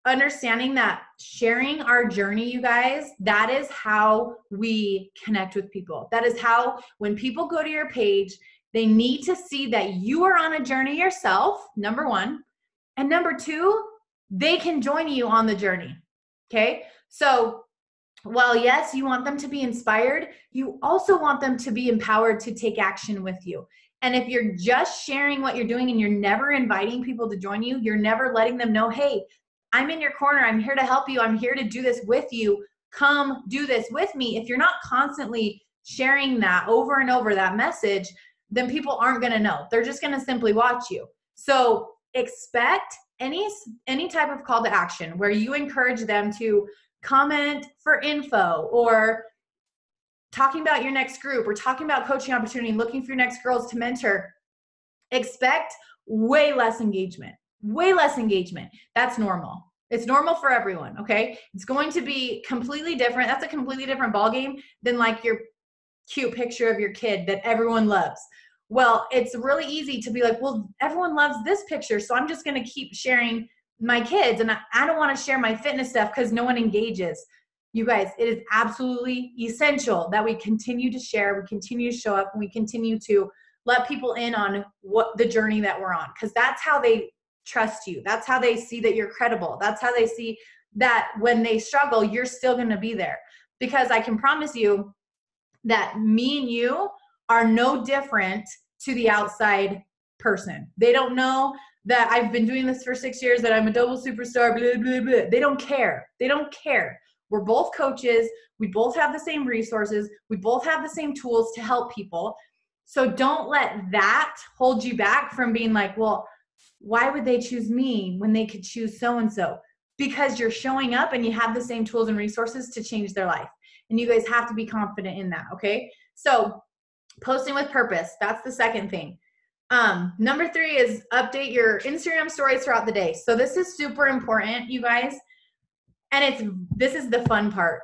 understanding that sharing our journey, you guys, that is how we connect with people. That is how, when people go to your page, they need to see that you are on a journey yourself, number 1. And number 2, they can join you on the journey. Okay. So while yes, you want them to be inspired, you also want them to be empowered to take action with you. And if you're just sharing what you're doing and you're never inviting people to join you, you're never letting them know, hey, I'm in your corner. I'm here to help you. I'm here to do this with you. Come do this with me. If you're not constantly sharing that over and over, that message, then people aren't going to know. They're just going to simply watch you. So expect any type of call to action where you encourage them to comment for info, or talking about your next group, or talking about coaching opportunity, looking for your next girls to mentor. Expect way less engagement. Way less engagement. That's normal. It's normal for everyone, okay? It's going to be completely different. That's a completely different ballgame than like your cute picture of your kid that everyone loves. Well, it's really easy to be like, well, everyone loves this picture, so I'm just going to keep sharing my kids, and I don't want to share my fitness stuff because no one engages. You guys, it is absolutely essential that we continue to share, we continue to show up, and we continue to let people in on what the journey that we're on, because that's how they trust you. That's how they see that you're credible. That's how they see that when they struggle, you're still going to be there. Because I can promise you that me and you are no different to the outside person. They don't know that I've been doing this for 6 years, that I'm a double superstar, blah, blah, blah. They don't care. They don't care. We're both coaches. We both have the same resources. We both have the same tools to help people. So don't let that hold you back from being like, well, why would they choose me when they could choose so-and-so? Because you're showing up and you have the same tools and resources to change their life. And you guys have to be confident in that, okay? So posting with purpose, that's the second thing. Number 3 is update your Instagram stories throughout the day. So this is super important, you guys. And this is the fun part.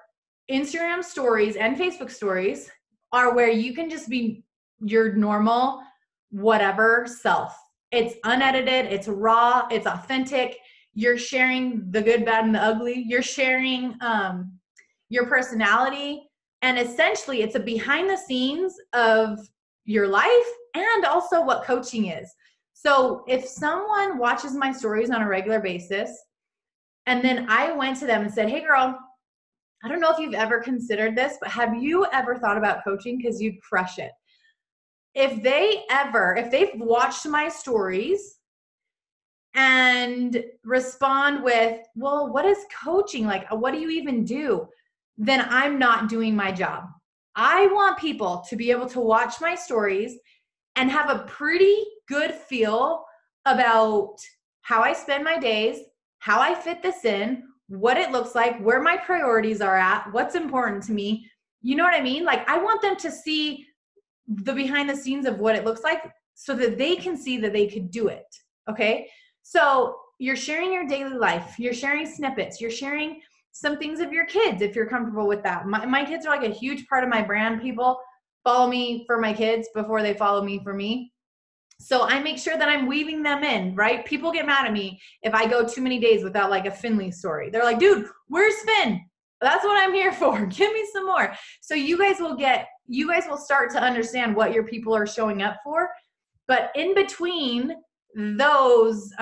Instagram stories and Facebook stories are where you can just be your normal, whatever self. It's unedited, it's raw, it's authentic. You're sharing the good, bad, and the ugly. You're sharing your personality. And essentially, it's a behind the scenes of your life and also what coaching is. So if someone watches my stories on a regular basis, and then I went to them and said, hey girl, I don't know if you've ever considered this, but have you ever thought about coaching? Because you'd crush it. If they've watched my stories and respond with, well, what is coaching? Like, what do you even do? Then I'm not doing my job. I want people to be able to watch my stories and have a pretty good feel about how I spend my days, how I fit this in, what it looks like, where my priorities are at, what's important to me. You know what I mean? Like, I want them to see the behind the scenes of what it looks like so that they can see that they could do it. Okay. So you're sharing your daily life. You're sharing snippets. You're sharing some things of your kids if you're comfortable with that. My kids are like a huge part of my brand. People follow me for my kids before they follow me for me. So I make sure that I'm weaving them in, right? People get mad at me if I go too many days without like a Finley story. They're like, dude, where's Finn? That's what I'm here for. Give me some more. So you guys will start to understand what your people are showing up for. But in between those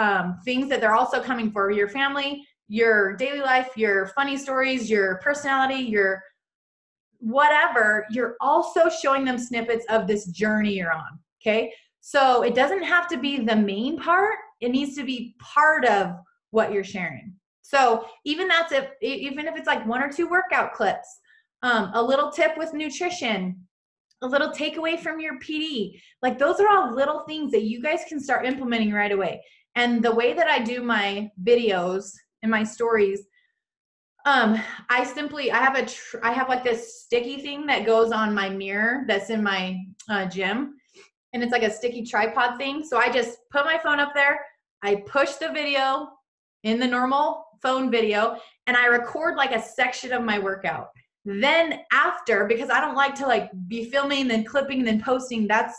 things that they're also coming for, your family, your daily life, your funny stories, your personality, your whatever, you're also showing them snippets of this journey you're on, okay? So it doesn't have to be the main part. It needs to be part of what you're sharing. So even if it's like 1 or 2 workout clips, a little tip with nutrition, a little takeaway from your PD, like those are all little things that you guys can start implementing right away. And the way that I do my videos and my stories, I have like this sticky thing that goes on my mirror that's in my gym. And it's like a sticky tripod thing. So I just put my phone up there. I push the video in the normal phone video, and I record like a section of my workout. Then after, because I don't like to like be filming, then clipping, then posting, that's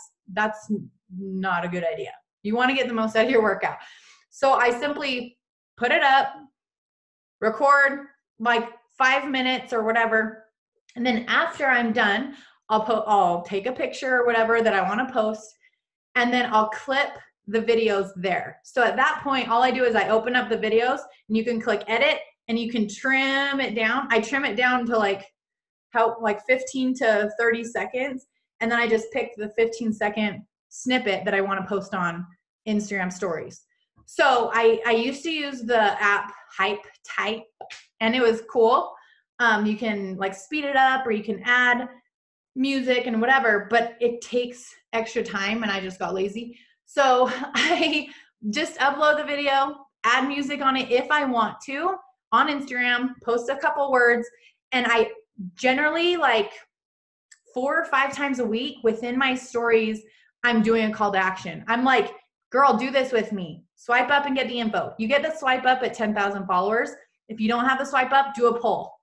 not a good idea. You want to get the most out of your workout. So I simply put it up, record like 5 minutes or whatever. And then after I'm done, I'll take a picture or whatever that I want to post, and then I'll clip the videos there. So at that point, all I do is I open up the videos, and you can click edit, and you can trim it down. I trim it down to like 15 to 30 seconds. And then I just pick the 15-second snippet that I want to post on Instagram stories. So I used to use the app Hype Type, and it was cool. You can like speed it up, or you can add music and whatever, but it takes extra time, and I just got lazy. So I just upload the video, add music on it if I want to on Instagram, post a couple words, and I generally like 4 or 5 times a week within my stories, I'm doing a call to action. I'm like, girl, do this with me. Swipe up and get the info. You get the swipe up at 10,000 followers. If you don't have the swipe up, do a poll.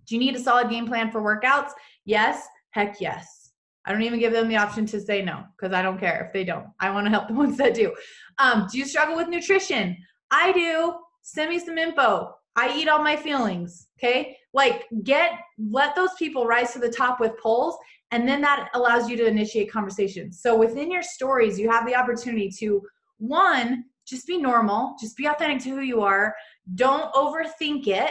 Do you need a solid game plan for workouts? Yes. Heck yes. I don't even give them the option to say no, because I don't care if they don't. I want to help the ones that do. Do you struggle with nutrition? I do. Send me some info. I eat all my feelings. Okay. Like let those people rise to the top with polls. And then that allows you to initiate conversations. So within your stories, you have the opportunity to, one, just be normal, just be authentic to who you are. Don't overthink it.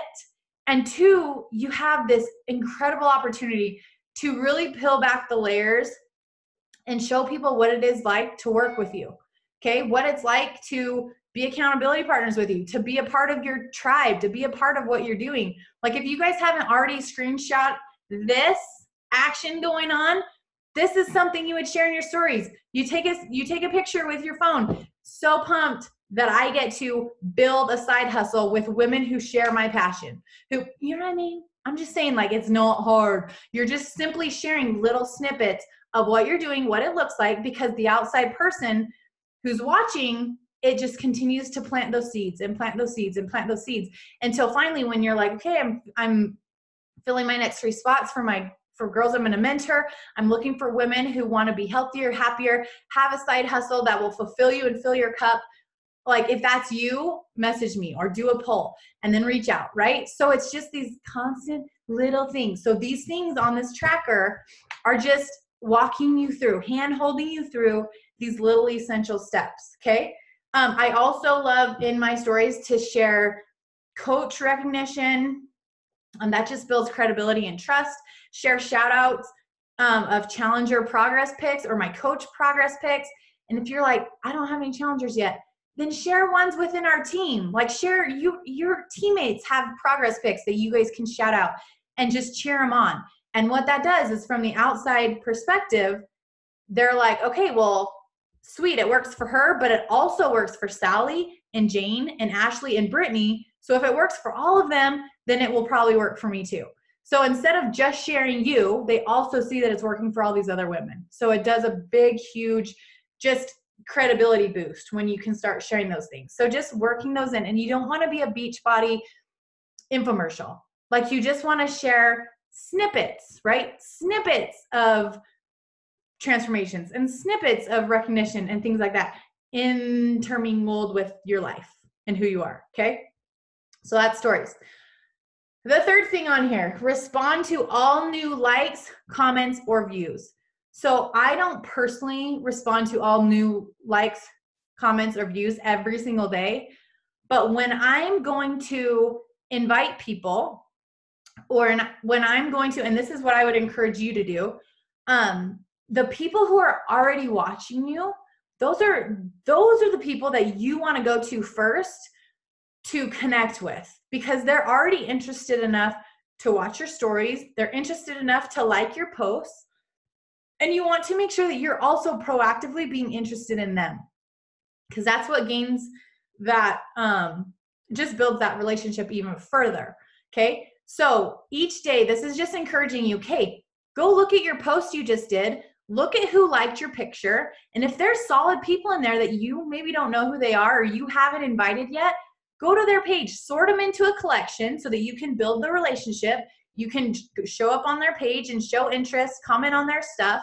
And two, you have this incredible opportunity to really peel back the layers and show people what it is like to work with you. Okay. What it's like to be accountability partners with you, to be a part of your tribe, to be a part of what you're doing. Like if you guys haven't already screenshot this action going on, this is something you would share in your stories. You take a picture with your phone. So pumped that I get to build a side hustle with women who share my passion, who, you know what I mean? I'm just saying, like, it's not hard. You're just simply sharing little snippets of what you're doing, what it looks like, because the outside person who's watching, it just continues to plant those seeds and plant those seeds and plant those seeds until finally when you're like, okay, I'm filling my next 3 spots for girls I'm going to mentor. I'm looking for women who want to be healthier, happier, have a side hustle that will fulfill you and fill your cup. Like if that's you, message me or do a poll and then reach out, right? So it's just these constant little things. So these things on this tracker are just walking you through, hand holding you through these little essential steps, okay? I also love in my stories to share coach recognition, and that just builds credibility and trust. Share shout outs of challenger progress pics or my coach progress pics. And if you're like, I don't have any challengers yet, then share ones within our team. Like share your teammates have progress pics that you guys can shout out and just cheer them on. And what that does is from the outside perspective, they're like, okay, well, sweet, it works for her, but it also works for Sally and Jane and Ashley and Brittany. So if it works for all of them, then it will probably work for me too. So instead of just sharing you, they also see that it's working for all these other women. So it does a big, huge, just credibility boost when you can start sharing those things. So just working those in, and you don't want to be a Beachbody infomercial. Like you just want to share snippets, right? Snippets of transformations and snippets of recognition and things like that intermingled with your life and who you are. Okay. So that's stories. The third thing on here, respond to all new likes, comments, or views. So I don't personally respond to all new likes, comments, or views every single day. But when I'm going to invite people or when I'm going to, and this is what I would encourage you to do, the people who are already watching you, those are the people that you want to go to first to connect with, because they're already interested enough to watch your stories. They're interested enough to like your posts. And you want to make sure that you're also proactively being interested in them, because that's what gains that, just builds that relationship even further. Okay. So each day, this is just encouraging you, okay, go look at your post you just did. Look at who liked your picture. And if there's solid people in there that you maybe don't know who they are or you haven't invited yet, go to their page, sort them into a collection so that you can build the relationship. You can show up on their page and show interest, comment on their stuff.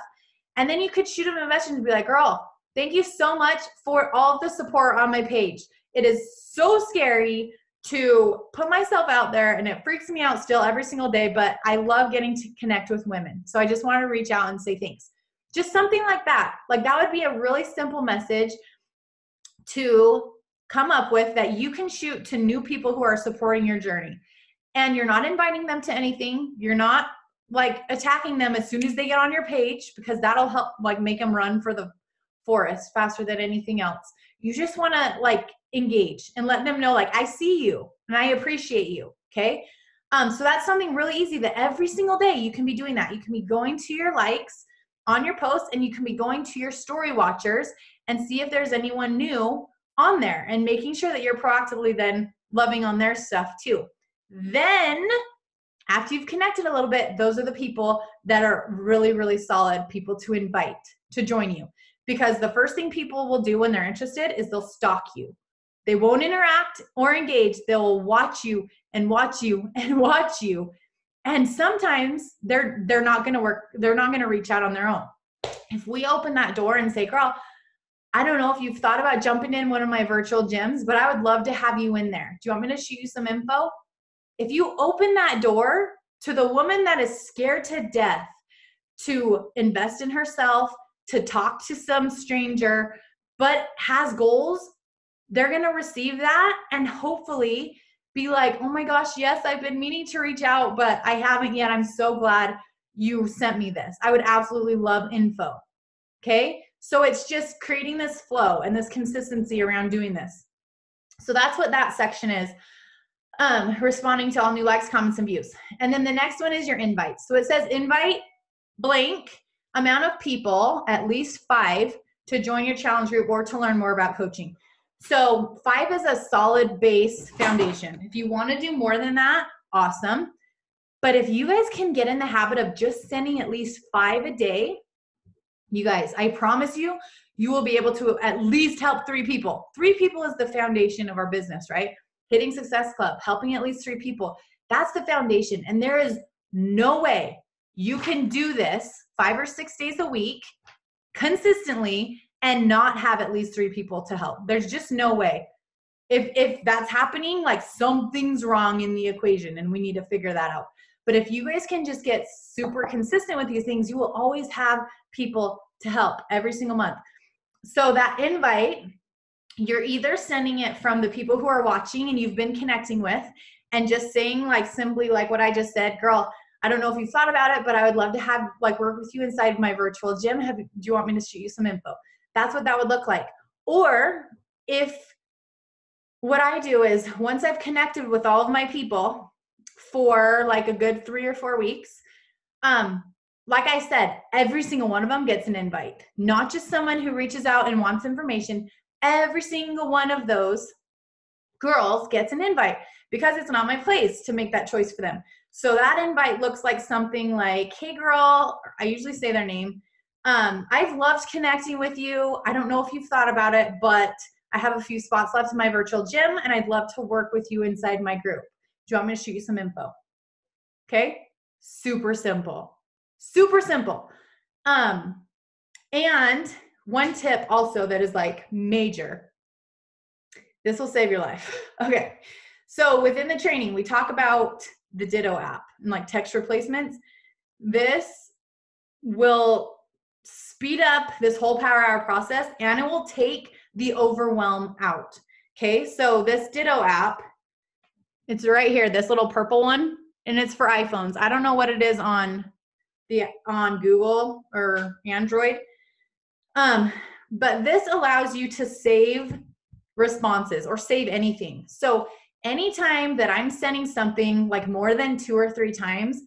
And then you could shoot them a message and be like, girl, thank you so much for all of the support on my page. It is so scary to put myself out there and it freaks me out still every single day, but I love getting to connect with women. So I just want to reach out and say thanks. Just something like that. Like that would be a really simple message to come up with that you can shoot to new people who are supporting your journey. And you're not inviting them to anything. You're not like attacking them as soon as they get on your page, because that'll help like make them run for the forest faster than anything else. You just want to like engage and let them know like, I see you and I appreciate you. Okay. So that's something really easy that every single day you can be doing that. You can be going to your likes on your posts and you can be going to your story watchers and see if there's anyone new on there and making sure that you're proactively then loving on their stuff too. Then after you've connected a little bit, those are the people that are really, really solid people to invite to join you. Because the first thing people will do when they're interested is they'll stalk you. They won't interact or engage. They'll watch you and watch you and watch you. And sometimes they're not going to work. They're not going to reach out on their own. If we open that door and say, girl, I don't know if you've thought about jumping in one of my virtual gyms, but I would love to have you in there. Do you want me to shoot you some info? if you open that door to the woman that is scared to death to invest in herself, to talk to some stranger, but has goals, they're going to receive that and hopefully be like, oh my gosh, yes, I've been meaning to reach out, but I haven't yet. I'm so glad you sent me this. I would absolutely love info. Okay. So it's just creating this flow and this consistency around doing this. So that's what that section is. Responding to all new likes, comments, and views. And then the next one is your invites. So it says invite blank amount of people, at least 5, to join your challenge group or to learn more about coaching. So 5 is a solid base foundation. If you want to do more than that, awesome. But if you guys can get in the habit of just sending at least 5 a day, you guys, I promise you, you will be able to at least help 3 people. 3 people is the foundation of our business, right? Hitting Success Club, helping at least 3 people. That's the foundation. And there is no way you can do this 5 or 6 days a week consistently and not have at least 3 people to help. There's just no way. If that's happening, like something's wrong in the equation and we need to figure that out. But if you guys can just get super consistent with these things, you will always have people to help every single month. So that invite, you're either sending it from the people who are watching and you've been connecting with and just saying like simply like what I just said, girl, I don't know if you've thought about it, but I would love to have like work with you inside my virtual gym. Do you want me to shoot you some info? That's what that would look like. Or if what I do is once I've connected with all of my people for like a good 3 or 4 weeks, like I said, every single one of them gets an invite, not just someone who reaches out and wants information. Every single one of those girls gets an invite because it's not my place to make that choice for them. So that invite looks like something like, hey girl, I usually say their name. I've loved connecting with you. I don't know if you've thought about it, but I have a few spots left in my virtual gym and I'd love to work with you inside my group. Do you want me to shoot you some info? Okay. Super simple. Super simple. And one tip also that is like major. This will save your life. Okay. So within the training, we talk about the Ditto app and like text replacements. This will speed up this whole Power Hour process and it will take the overwhelm out. Okay. So this Ditto app, it's right here, this little purple one, and it's for iPhones. I don't know what it is on Google or Android. But this allows you to save responses or save anything. So anytime that I'm sending something like more than 2 or 3 times,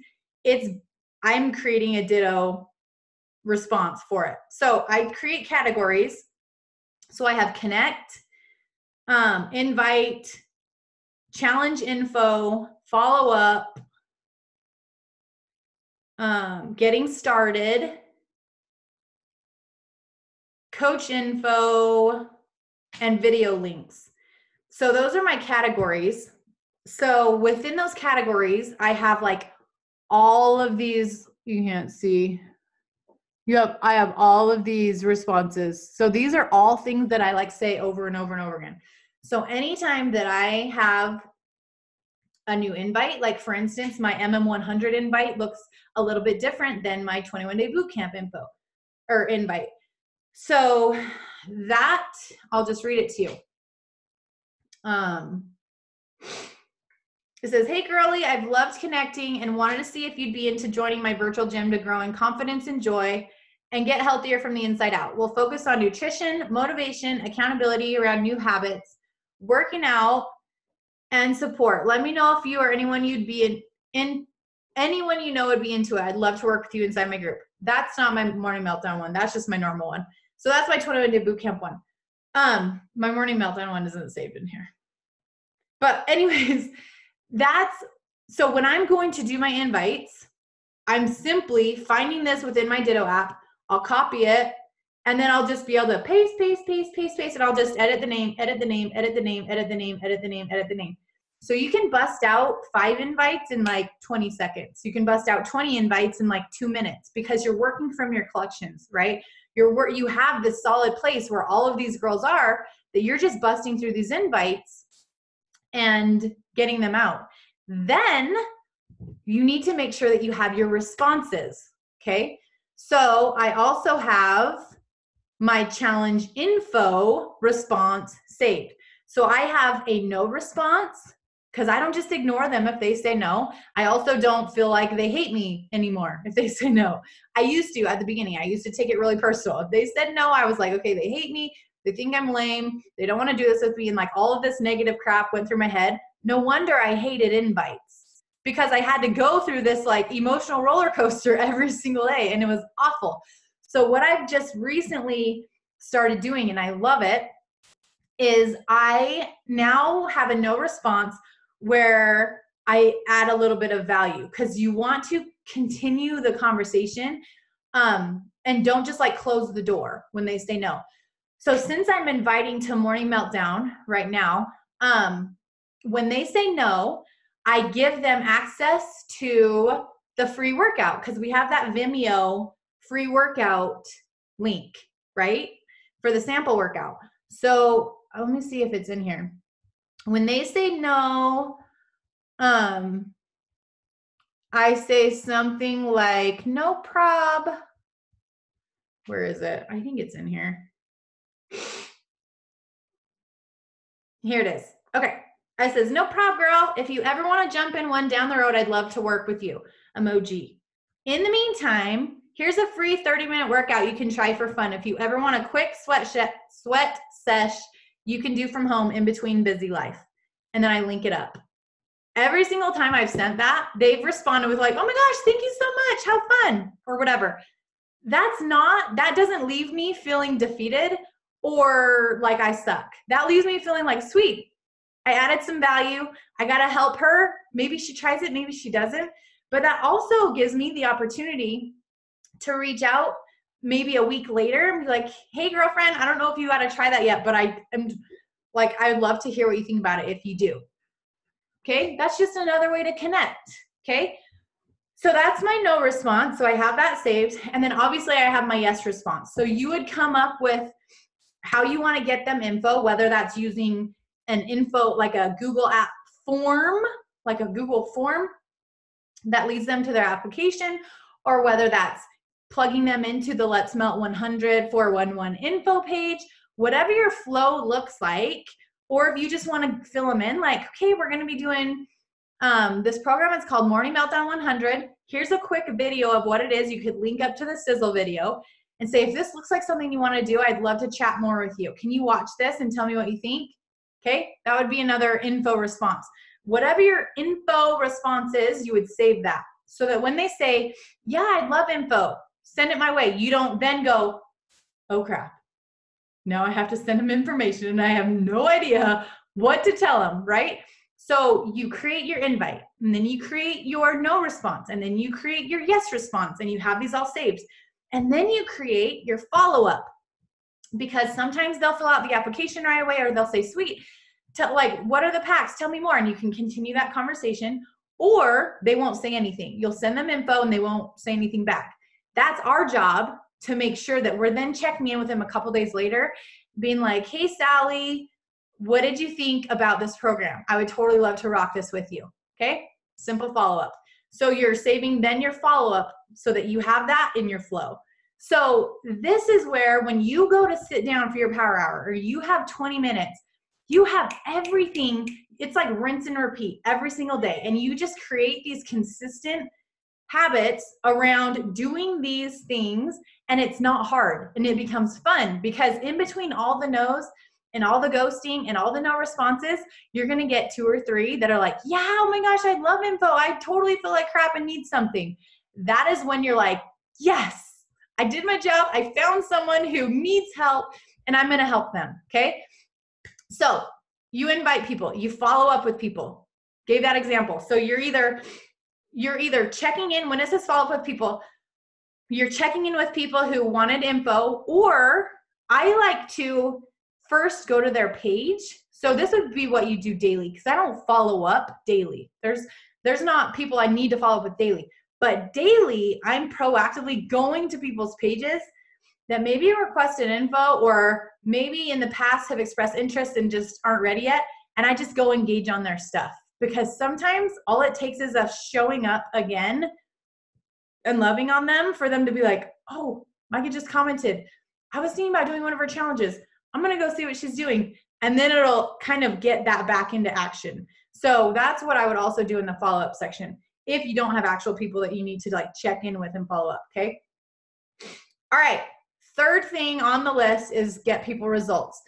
I'm creating a Ditto response for it. So I create categories. So I have connect, invite, challenge info, follow up, getting started, coach info, and video links. So those are my categories. So within those categories, I have like all of these, you can't see. Yep, I have all of these responses. So these are all things that I like say over and over and over again. So anytime that I have a new invite, like for instance, my MM100 invite looks a little bit different than my 21-day bootcamp info or invite. So that, I'll just read it to you. It says, hey girly, I've loved connecting and wanted to see if you'd be into joining my virtual gym to grow in confidence and joy and get healthier from the inside out. We'll focus on nutrition, motivation, accountability around new habits, working out, and support. Let me know if you or anyone you'd be anyone you know would be into it. I'd love to work with you inside my group. That's not my morning meltdown one. That's just my normal one. So that's my 21-day bootcamp one. My morning meltdown one isn't saved in here. But anyways, so when I'm going to do my invites, I'm simply finding this within my Ditto app. I'll copy it, and then I'll just be able to paste, and I'll just edit the name, edit the name, edit the name, edit the name, edit the name, edit the name. So you can bust out 5 invites in like 20 seconds. You can bust out 20 invites in like 2 minutes because you're working from your collections, right? You have this solid place where all of these girls are that you're just busting through these invites and getting them out. Then you need to make sure that you have your responses, okay? So I also have my challenge info response saved. So I have a no response because I don't just ignore them if they say no. I also don't feel like they hate me anymore if they say no. I used to at the beginning. I used to take it really personal. If they said no, I was like, okay, they hate me. They think I'm lame. They don't want to do this with me. And like all of this negative crap went through my head. No wonder I hated invites because I had to go through this like emotional roller coaster every single day, and it was awful. So what I've just recently started doing, and I love it, is I now have a no response where I add a little bit of value because you want to continue the conversation and don't just like close the door when they say no. So since I'm inviting to Morning Meltdown right now, when they say no, I give them access to the free workout because we have that Vimeo free workout link, right? For the sample workout. So let me see if it's in here. When they say no, I say something like, no prob. Where is it? I think it's in here. Here it is. Okay. I says, no prob, girl. If you ever want to jump in one down the road, I'd love to work with you. Emoji. In the meantime, here's a free 30-minute workout you can try for fun. If you ever want a quick sweat sesh you can do from home in between busy life. And then I link it up. Every single time I've sent that, they've responded with like, oh my gosh, thank you so much. How fun, or whatever. That doesn't leave me feeling defeated or like I suck. That leaves me feeling like, sweet, I added some value. I got to help her. Maybe she tries it, maybe she doesn't. But that also gives me the opportunity to reach out maybe a week later and be like, hey, girlfriend, I don't know if you got to try that yet, but I'd love to hear what you think about it if you do. Okay, that's just another way to connect. Okay, so that's my no response. So I have that saved. And then obviously I have my yes response. So you would come up with how you want to get them info, whether that's using an info, like a Google app form, like a Google form that leads them to their application, or whether that's plugging them into the Let's Melt 100 411 info page, whatever your flow looks like. Or if you just want to fill them in, like, okay, we're going to be doing this program. It's called Morning Meltdown 100. Here's a quick video of what it is. You could link up to the sizzle video and say, if this looks like something you want to do, I'd love to chat more with you. Can you watch this and tell me what you think? Okay, that would be another info response. Whatever your info response is, you would save that so that when they say, yeah, I'd love info, send it my way. You don't then go, oh crap, now I have to send them information and I have no idea what to tell them, right? So you create your invite, and then you create your no response, and then you create your yes response, and you have these all saved. And then you create your follow-up, because sometimes they'll fill out the application right away, or they'll say, sweet, like, what are the packs? Tell me more. And you can continue that conversation, or they won't say anything. You'll send them info and they won't say anything back. That's our job, to make sure that we're then checking in with them a couple days later, being like, hey, Sally, what did you think about this program? I would totally love to rock this with you. Okay? Simple follow-up. So you're saving then your follow-up so that you have that in your flow. So this is where when you go to sit down for your power hour, or you have 20 minutes, you have everything. It's like rinse and repeat every single day. And you just create these consistent habits around doing these things, and it's not hard, and it becomes fun, because in between all the no's and all the ghosting and all the no responses, you're going to get 2 or 3 that are like, yeah, oh my gosh, I love info. I totally feel like crap and need something. That is when you're like, yes, I did my job. I found someone who needs help, and I'm going to help them. Okay. So you invite people, you follow up with people. Gave that example. So you're either checking in, when it says follow up with people, you're checking in with people who wanted info, or I like to first go to their page. So this would be what you do daily, because I don't follow up daily. There's not people I need to follow up with daily, but daily I'm proactively going to people's pages that maybe requested info, or maybe in the past have expressed interest and just aren't ready yet. And I just go engage on their stuff. because sometimes all it takes is us showing up again and loving on them for them to be like, oh, Micah just commented, I was thinking about doing one of her challenges. I'm going to go see what she's doing. And then it'll kind of get that back into action. So that's what I would also do in the follow-up section if you don't have actual people that you need to like check in with and follow up, okay? All right, third thing on the list is get people results.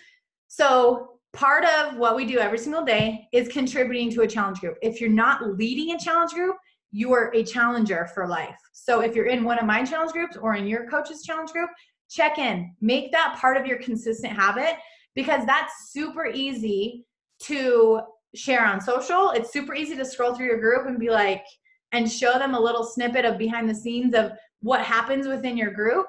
So part of what we do every single day is contributing to a challenge group. If you're not leading a challenge group, you are a challenger for life. So if you're in one of my challenge groups or in your coach's challenge group, check in. Make that part of your consistent habit, because that's super easy to share on social. It's super easy to scroll through your group and be like, and show them a little snippet of behind the scenes of what happens within your group.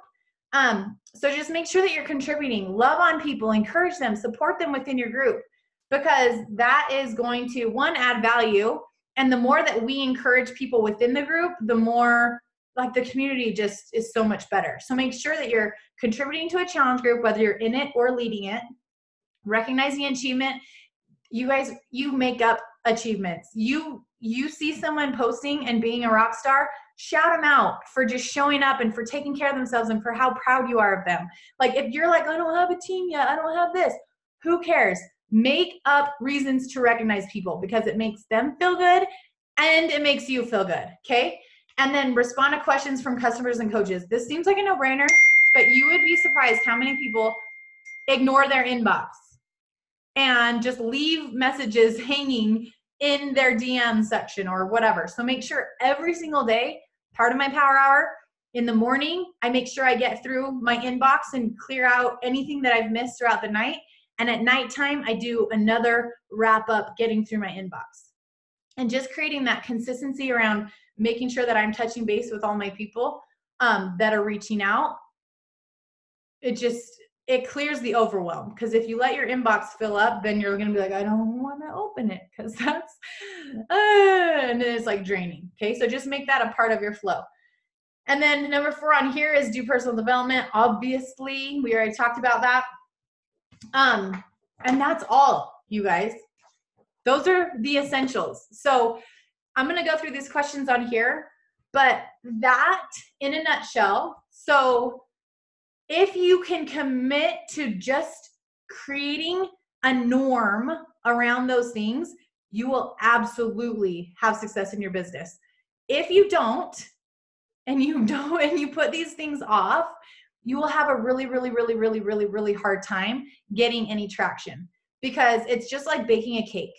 So just make sure that you're contributing, love on people, encourage them, support them within your group, because that is going to, one, add value. And the more that we encourage people within the group, the more like the community just is so much better. So make sure that you're contributing to a challenge group, whether you're in it or leading it, recognizing achievement. You guys, you make up achievements. You see someone posting and being a rock star, shout them out for just showing up and for taking care of themselves and for how proud you are of them. Like if you're like, I don't have a team yet, I don't have this, who cares? Make up reasons to recognize people, because it makes them feel good and it makes you feel good, okay? And then respond to questions from customers and coaches. This seems like a no-brainer, but you would be surprised how many people ignore their inbox and just leave messages hanging in their DM section or whatever. So make sure every single day, part of my power hour, in the morning, I make sure I get through my inbox and clear out anything that I've missed throughout the night. And at nighttime, I do another wrap up getting through my inbox. And just creating that consistency around making sure that I'm touching base with all my people that are reaching out. It clears the overwhelm, because if you let your inbox fill up, then you're going to be like, I don't want to open it because that's, and then it's like draining. Okay. So just make that a part of your flow. And then number 4 on here is do personal development. Obviously, we already talked about that. And that's all, you guys. Those are the essentials. So I'm going to go through these questions on here, but that in a nutshell. So if you can commit to just creating a norm around those things, you will absolutely have success in your business. If you don't, and you put these things off, you will have a really, really, really, really, really, really hard time getting any traction, because it's just like baking a cake.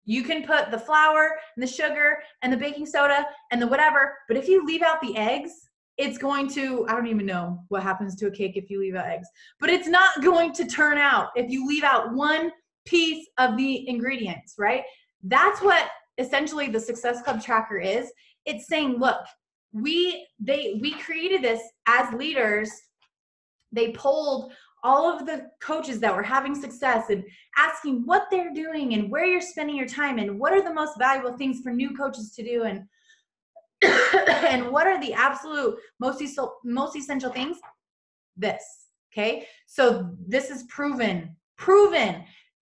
You can put the flour and the sugar and the baking soda and the whatever, but if you leave out the eggs, it's going to, I don't even know what happens to a cake if you leave out eggs, but it's not going to turn out if you leave out one piece of the ingredients, right? That's what essentially the Success Club tracker is. It's saying, look, we created this as leaders. They polled all of the coaches that were having success and asking what they're doing and where you're spending your time and what are the most valuable things for new coaches to do, and and what are the absolute most essential things? This, okay? So this is proven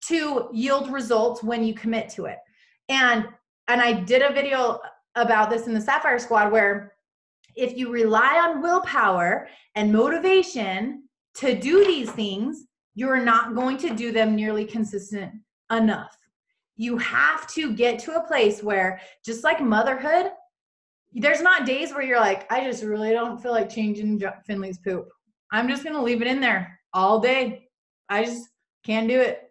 to yield results when you commit to it. And I did a video about this in the Sapphire Squad, where if you rely on willpower and motivation to do these things, you're not going to do them nearly consistent enough. You have to get to a place where, just like motherhood, there's not days where you're like, I just really don't feel like changing Finley's poop. I'm just going to leave it in there all day. I just can't do it.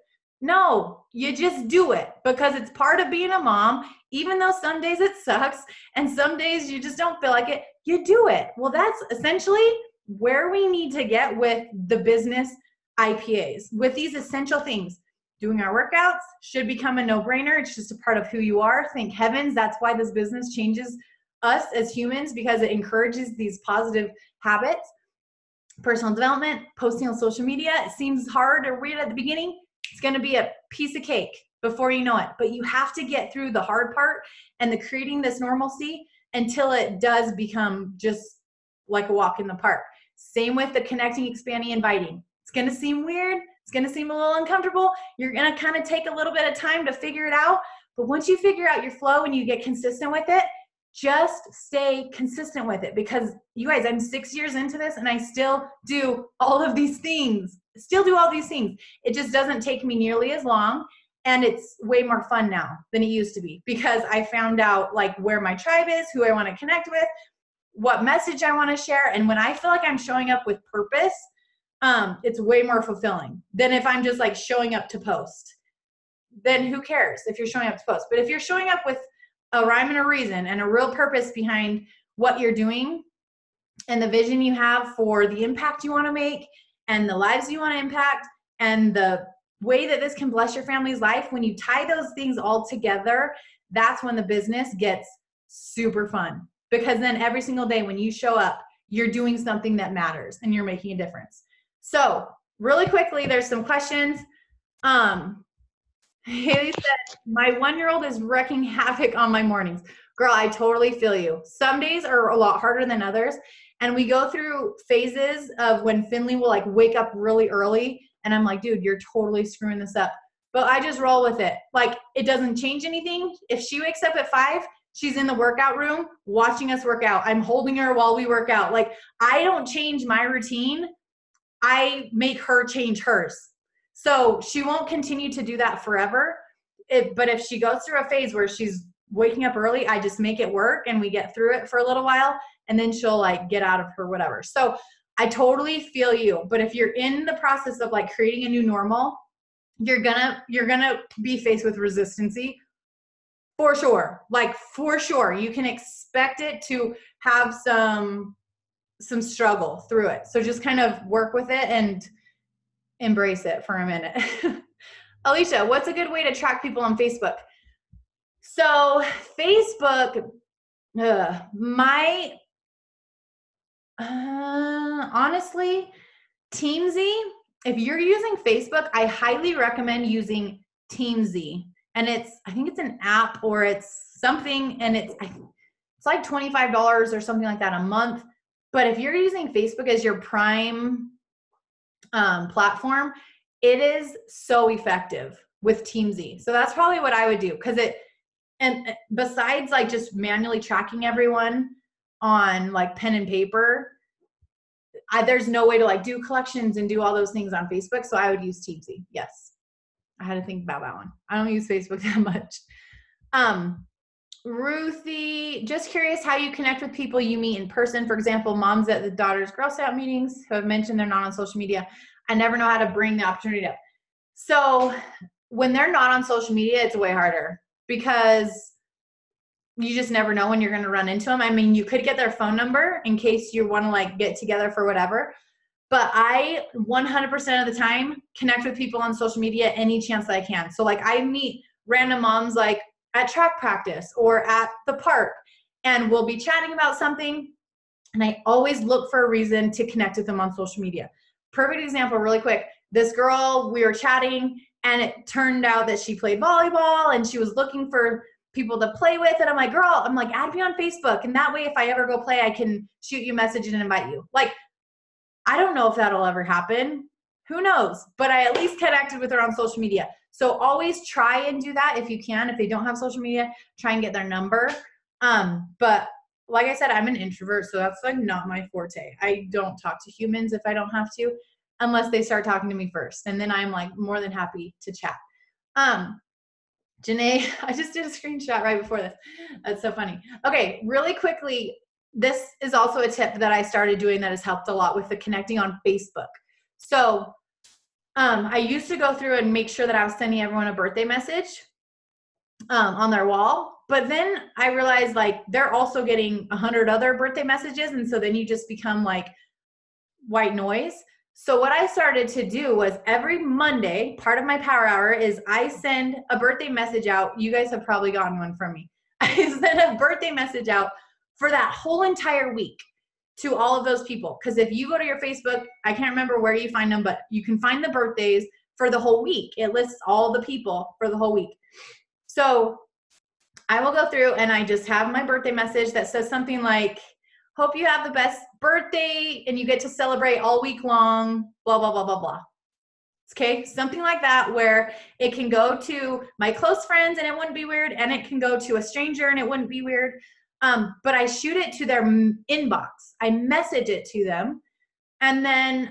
No, you just do it, because it's part of being a mom. Even though some days it sucks and some days you just don't feel like it, you do it. Well, that's essentially where we need to get with the business IPAs, with these essential things. Doing our workouts should become a no-brainer. It's just a part of who you are. Thank heavens that's why this business changes us as humans, because it encourages these positive habits. Personal development, posting on social media, it seems hard to read at the beginning. It's going to be a piece of cake before you know it, but you have to get through the hard part and the creating this normalcy until it does become just like a walk in the park. Same with the connecting, expanding, inviting. It's going to seem weird. It's going to seem a little uncomfortable. You're going to kind of take a little bit of time to figure it out, But once you figure out your flow and you get consistent with it, just stay consistent with it, because you guys, I'm 6 years into this and I still do all of these things, It just doesn't take me nearly as long. And it's way more fun now than it used to be, because I found out like where my tribe is, who I want to connect with, what message I want to share. And when I feel like I'm showing up with purpose, it's way more fulfilling than if I'm just like showing up to post. Then who cares if you're showing up to post? But if you're showing up with a rhyme and a reason and a real purpose behind what you're doing and the vision you have for the impact you want to make and the lives you want to impact and the way that this can bless your family's life, when you tie those things all together, that's when the business gets super fun. Because then every single day when you show up, you're doing something that matters and you're making a difference. So really quickly, there's some questions. Haley said, my 1-year-old is wrecking havoc on my mornings. Girl, I totally feel you. Some days are a lot harder than others. And we go through phases of when Finley will like wake up really early. And I'm like, dude, you're totally screwing this up. But I just roll with it. Like, it doesn't change anything. If she wakes up at 5, she's in the workout room watching us work out. I'm holding her while we work out. Like, I don't change my routine. I make her change hers. So she won't continue to do that forever. But if she goes through a phase where she's waking up early, I just make it work and we get through it for a little while, and then she'll like get out of her whatever. So I totally feel you. But if you're in the process of like creating a new normal, you're gonna be faced with resistance for sure. Like, for sure, you can expect it to have some struggle through it. So just kind of work with it and embrace it for a minute. Alicia, what's a good way to track people on Facebook? So Facebook, honestly, Teamsy, if you're using Facebook, I highly recommend using Teamsy. And I think it's an app or it's something, and it's like $25 or something like that a month. But if you're using Facebook as your prime platform, it is so effective with Teamsy. So that's probably what I would do, because and besides like just manually tracking everyone on like pen and paper, there's no way to like do collections and do all those things on Facebook. So I would use Teamsy. Yes. I had to think about that one. I don't use Facebook that much. Ruthie, just curious how you connect with people you meet in person. For example, moms at the daughters' Girl Scout meetings who have mentioned they're not on social media. I never know how to bring the opportunity up. So when they're not on social media, it's way harder, because you just never know when you're going to run into them. I mean, you could get their phone number in case you want to like get together for whatever. But I 100% of the time connect with people on social media any chance that I can. So like I meet random moms like at track practice or at the park, and we'll be chatting about something. And I always look for a reason to connect with them on social media. Perfect example, really quick. This girl, we were chatting, and it turned out that she played volleyball and she was looking for people to play with. And I'm like, girl, add me on Facebook. And that way, if I ever go play, I can shoot you a message and invite you. Like, I don't know if that'll ever happen. Who knows? But I at least connected with her on social media. So always try and do that if you can. If they don't have social media, try and get their number. But like I said, I'm an introvert, so that's like not my forte. I don't talk to humans if I don't have to, unless they start talking to me first. And then I'm like more than happy to chat. Janae, I just did a screenshot right before this. That's so funny. Okay, really quickly, this is also a tip that I started doing that has helped a lot with the connecting on Facebook. So I used to go through and make sure that I was sending everyone a birthday message on their wall. But then I realized like they're also getting 100 other birthday messages. And so then you just become like white noise. So what I started to do was every Monday, part of my power hour is I send a birthday message out. You guys have probably gotten one from me. I send a birthday message out for that whole entire week to all of those people. Because if you go to your Facebook, I can't remember where you find them, but you can find the birthdays for the whole week. It lists all the people for the whole week. So I will go through and I just have my birthday message that says something like, hope you have the best birthday and you get to celebrate all week long, blah, blah, blah, blah, blah. Okay, something like that, where it can go to my close friends and it wouldn't be weird, and it can go to a stranger and it wouldn't be weird. But I shoot it to their inbox. I message it to them, and then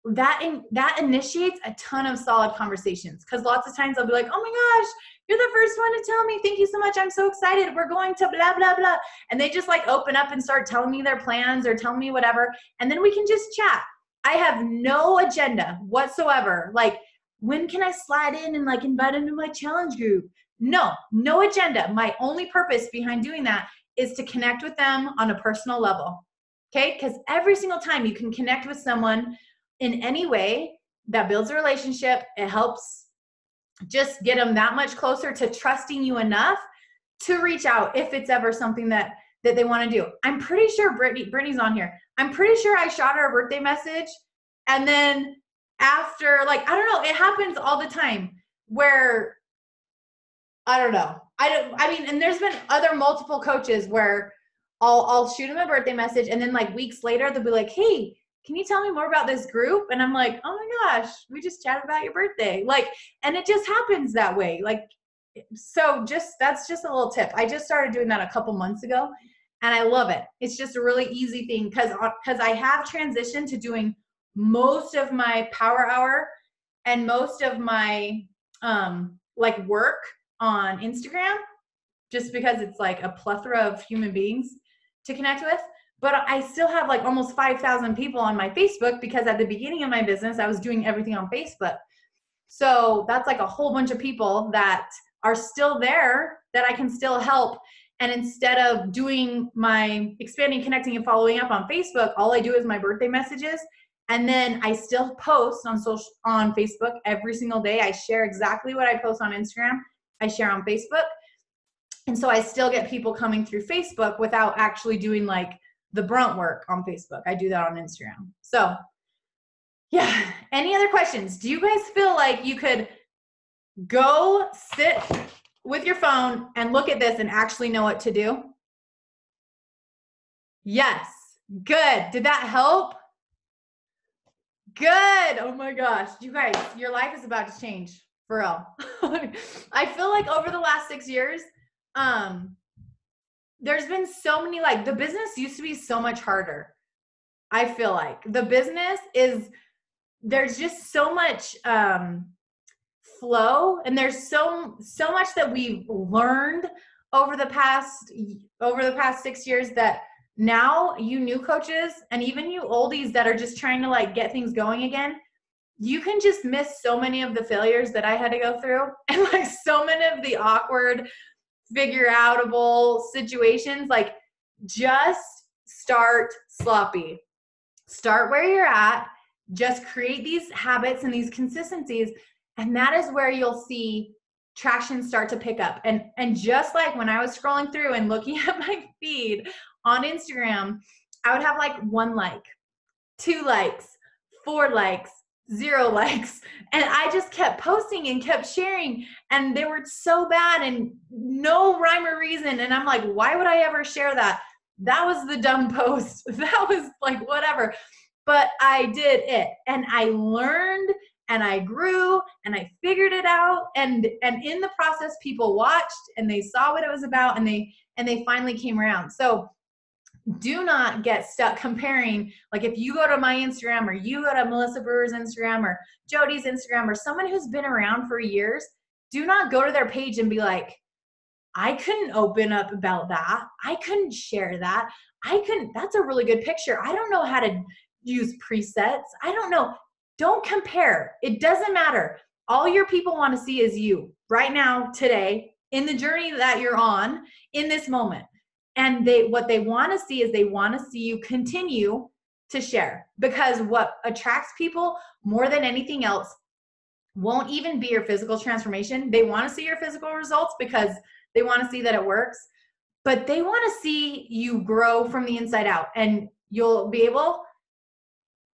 that initiates a ton of solid conversations, because lots of times they'll be like, oh my gosh, you're the first one to tell me. Thank you so much. I'm so excited. We're going to blah, blah, blah. And they just like open up and start telling me their plans or telling me whatever. And then we can just chat. I have no agenda whatsoever. Like, when can I slide in and like invite into my challenge group? No agenda. My only purpose behind doing that is to connect with them on a personal level. Okay? Because every single time you can connect with someone in any way, that builds a relationship. It helps just get them that much closer to trusting you enough to reach out if it's ever something that they want to do. I'm pretty sure Brittany's on here. I'm pretty sure I shot her a birthday message, and then after, like, I don't know, it happens all the time where, I don't know. I mean, and there's been other multiple coaches where I'll shoot them a birthday message, and then like weeks later they'll be like, hey, can you tell me more about this group? And I'm like, oh my gosh, we just chatted about your birthday. Like, and it just happens that way. Like, so that's just a little tip. I just started doing that a couple months ago, and I love it. It's just a really easy thing, because I have transitioned to doing most of my power hour and most of my like work on Instagram, just because it's like a plethora of human beings to connect with. But I still have like almost 5,000 people on my Facebook, because at the beginning of my business, I was doing everything on Facebook. So that's like a whole bunch of people that are still there that I can still help. And instead of doing my expanding, connecting, and following up on Facebook, all I do is my birthday messages. And then I still post on Facebook every single day. I share exactly what I post on Instagram. I share on Facebook. And so I still get people coming through Facebook without actually doing like the brunt work on Facebook. I do that on Instagram. So yeah. Any other questions? Do you guys feel like you could go sit with your phone and look at this and actually know what to do? Yes. Good. Did that help? Good. Oh my gosh. You guys, your life is about to change for real. I feel like over the last 6 years, there's been so many, like, the business used to be so much harder. I feel like the business there's just so much flow, and there's so much that we've learned over the past 6 years, that now you new coaches and even you oldies that are just trying to like get things going again, you can just miss so many of the failures that I had to go through, and like so many of the awkward, figure outable situations. Like, just start sloppy. Start where you're at. Just create these habits and these consistencies, and that is where you'll see traction start to pick up. And just like when I was scrolling through and looking at my feed on Instagram, I would have like 1 like, 2 likes, 4 likes, 0 likes. And I just kept posting and kept sharing, and they were so bad and no rhyme or reason. And I'm like, why would I ever share that? That was the dumb post. That was like, whatever. But I did it, and I learned, and I grew, and I figured it out. And in the process, people watched and they saw what it was about, and they finally came around. So do not get stuck comparing. Like, if you go to my Instagram, or you go to Melissa Brewer's Instagram, or Jody's Instagram, or someone who's been around for years, do not go to their page and be like, I couldn't open up about that. I couldn't share that. That's a really good picture. I don't know how to use presets. I don't know. Don't compare. It doesn't matter. All your people want to see is you right now, today, in the journey that you're on, in this moment. And what they want to see is they want to see you continue to share, because what attracts people more than anything else won't even be your physical transformation. They want to see your physical results because they want to see that it works, but they want to see you grow from the inside out. And you'll be able,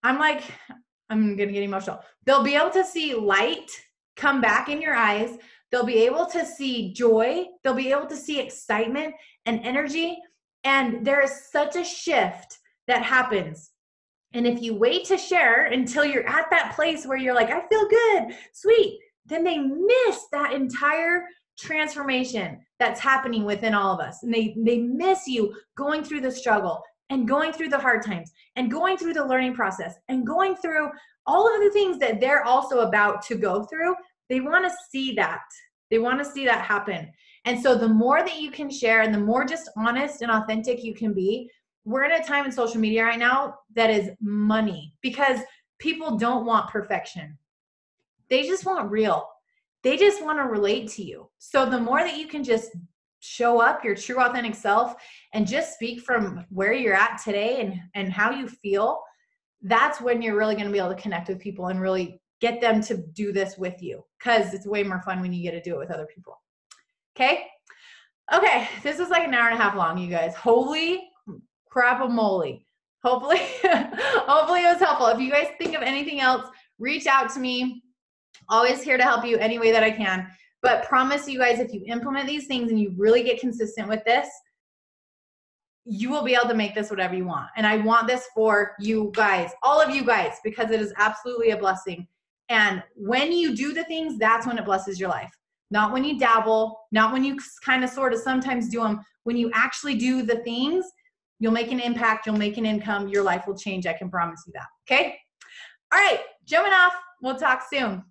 I'm going to get emotional. They'll be able to see light come back in your eyes. They'll be able to see joy. They'll be able to see excitement and energy. And there is such a shift that happens And if you wait to share until you're at that place where you're like, I feel good, sweet, then they miss that entire transformation that's happening within all of us. And they miss you going through the struggle and going through the hard times and going through the learning process and going through all of the things that they're also about to go through. They want to see that. They want to see that happen. And so the more that you can share and the more just honest and authentic you can be, we're in a time in social media right now that is money, because people don't want perfection. They just want real. They just want to relate to you. So the more that you can just show up your true authentic self and just speak from where you're at today and how you feel, that's when you're really going to be able to connect with people and really get them to do this with you, because it's way more fun when you get to do it with other people. Okay? Okay, this was like an hour and a half long, you guys. Holy crap-a-moly. Hopefully it was helpful. If you guys think of anything else, reach out to me. Always here to help you any way that I can. But promise you guys, if you implement these things and you really get consistent with this, you will be able to make this whatever you want. And I want this for you guys, all of you guys, because it is absolutely a blessing. And when you do the things, that's when it blesses your life. Not when you dabble, not when you kind of sort of sometimes do them. When you actually do the things, you'll make an impact, you'll make an income, your life will change. I can promise you that. Okay? All right, jumping off. We'll talk soon.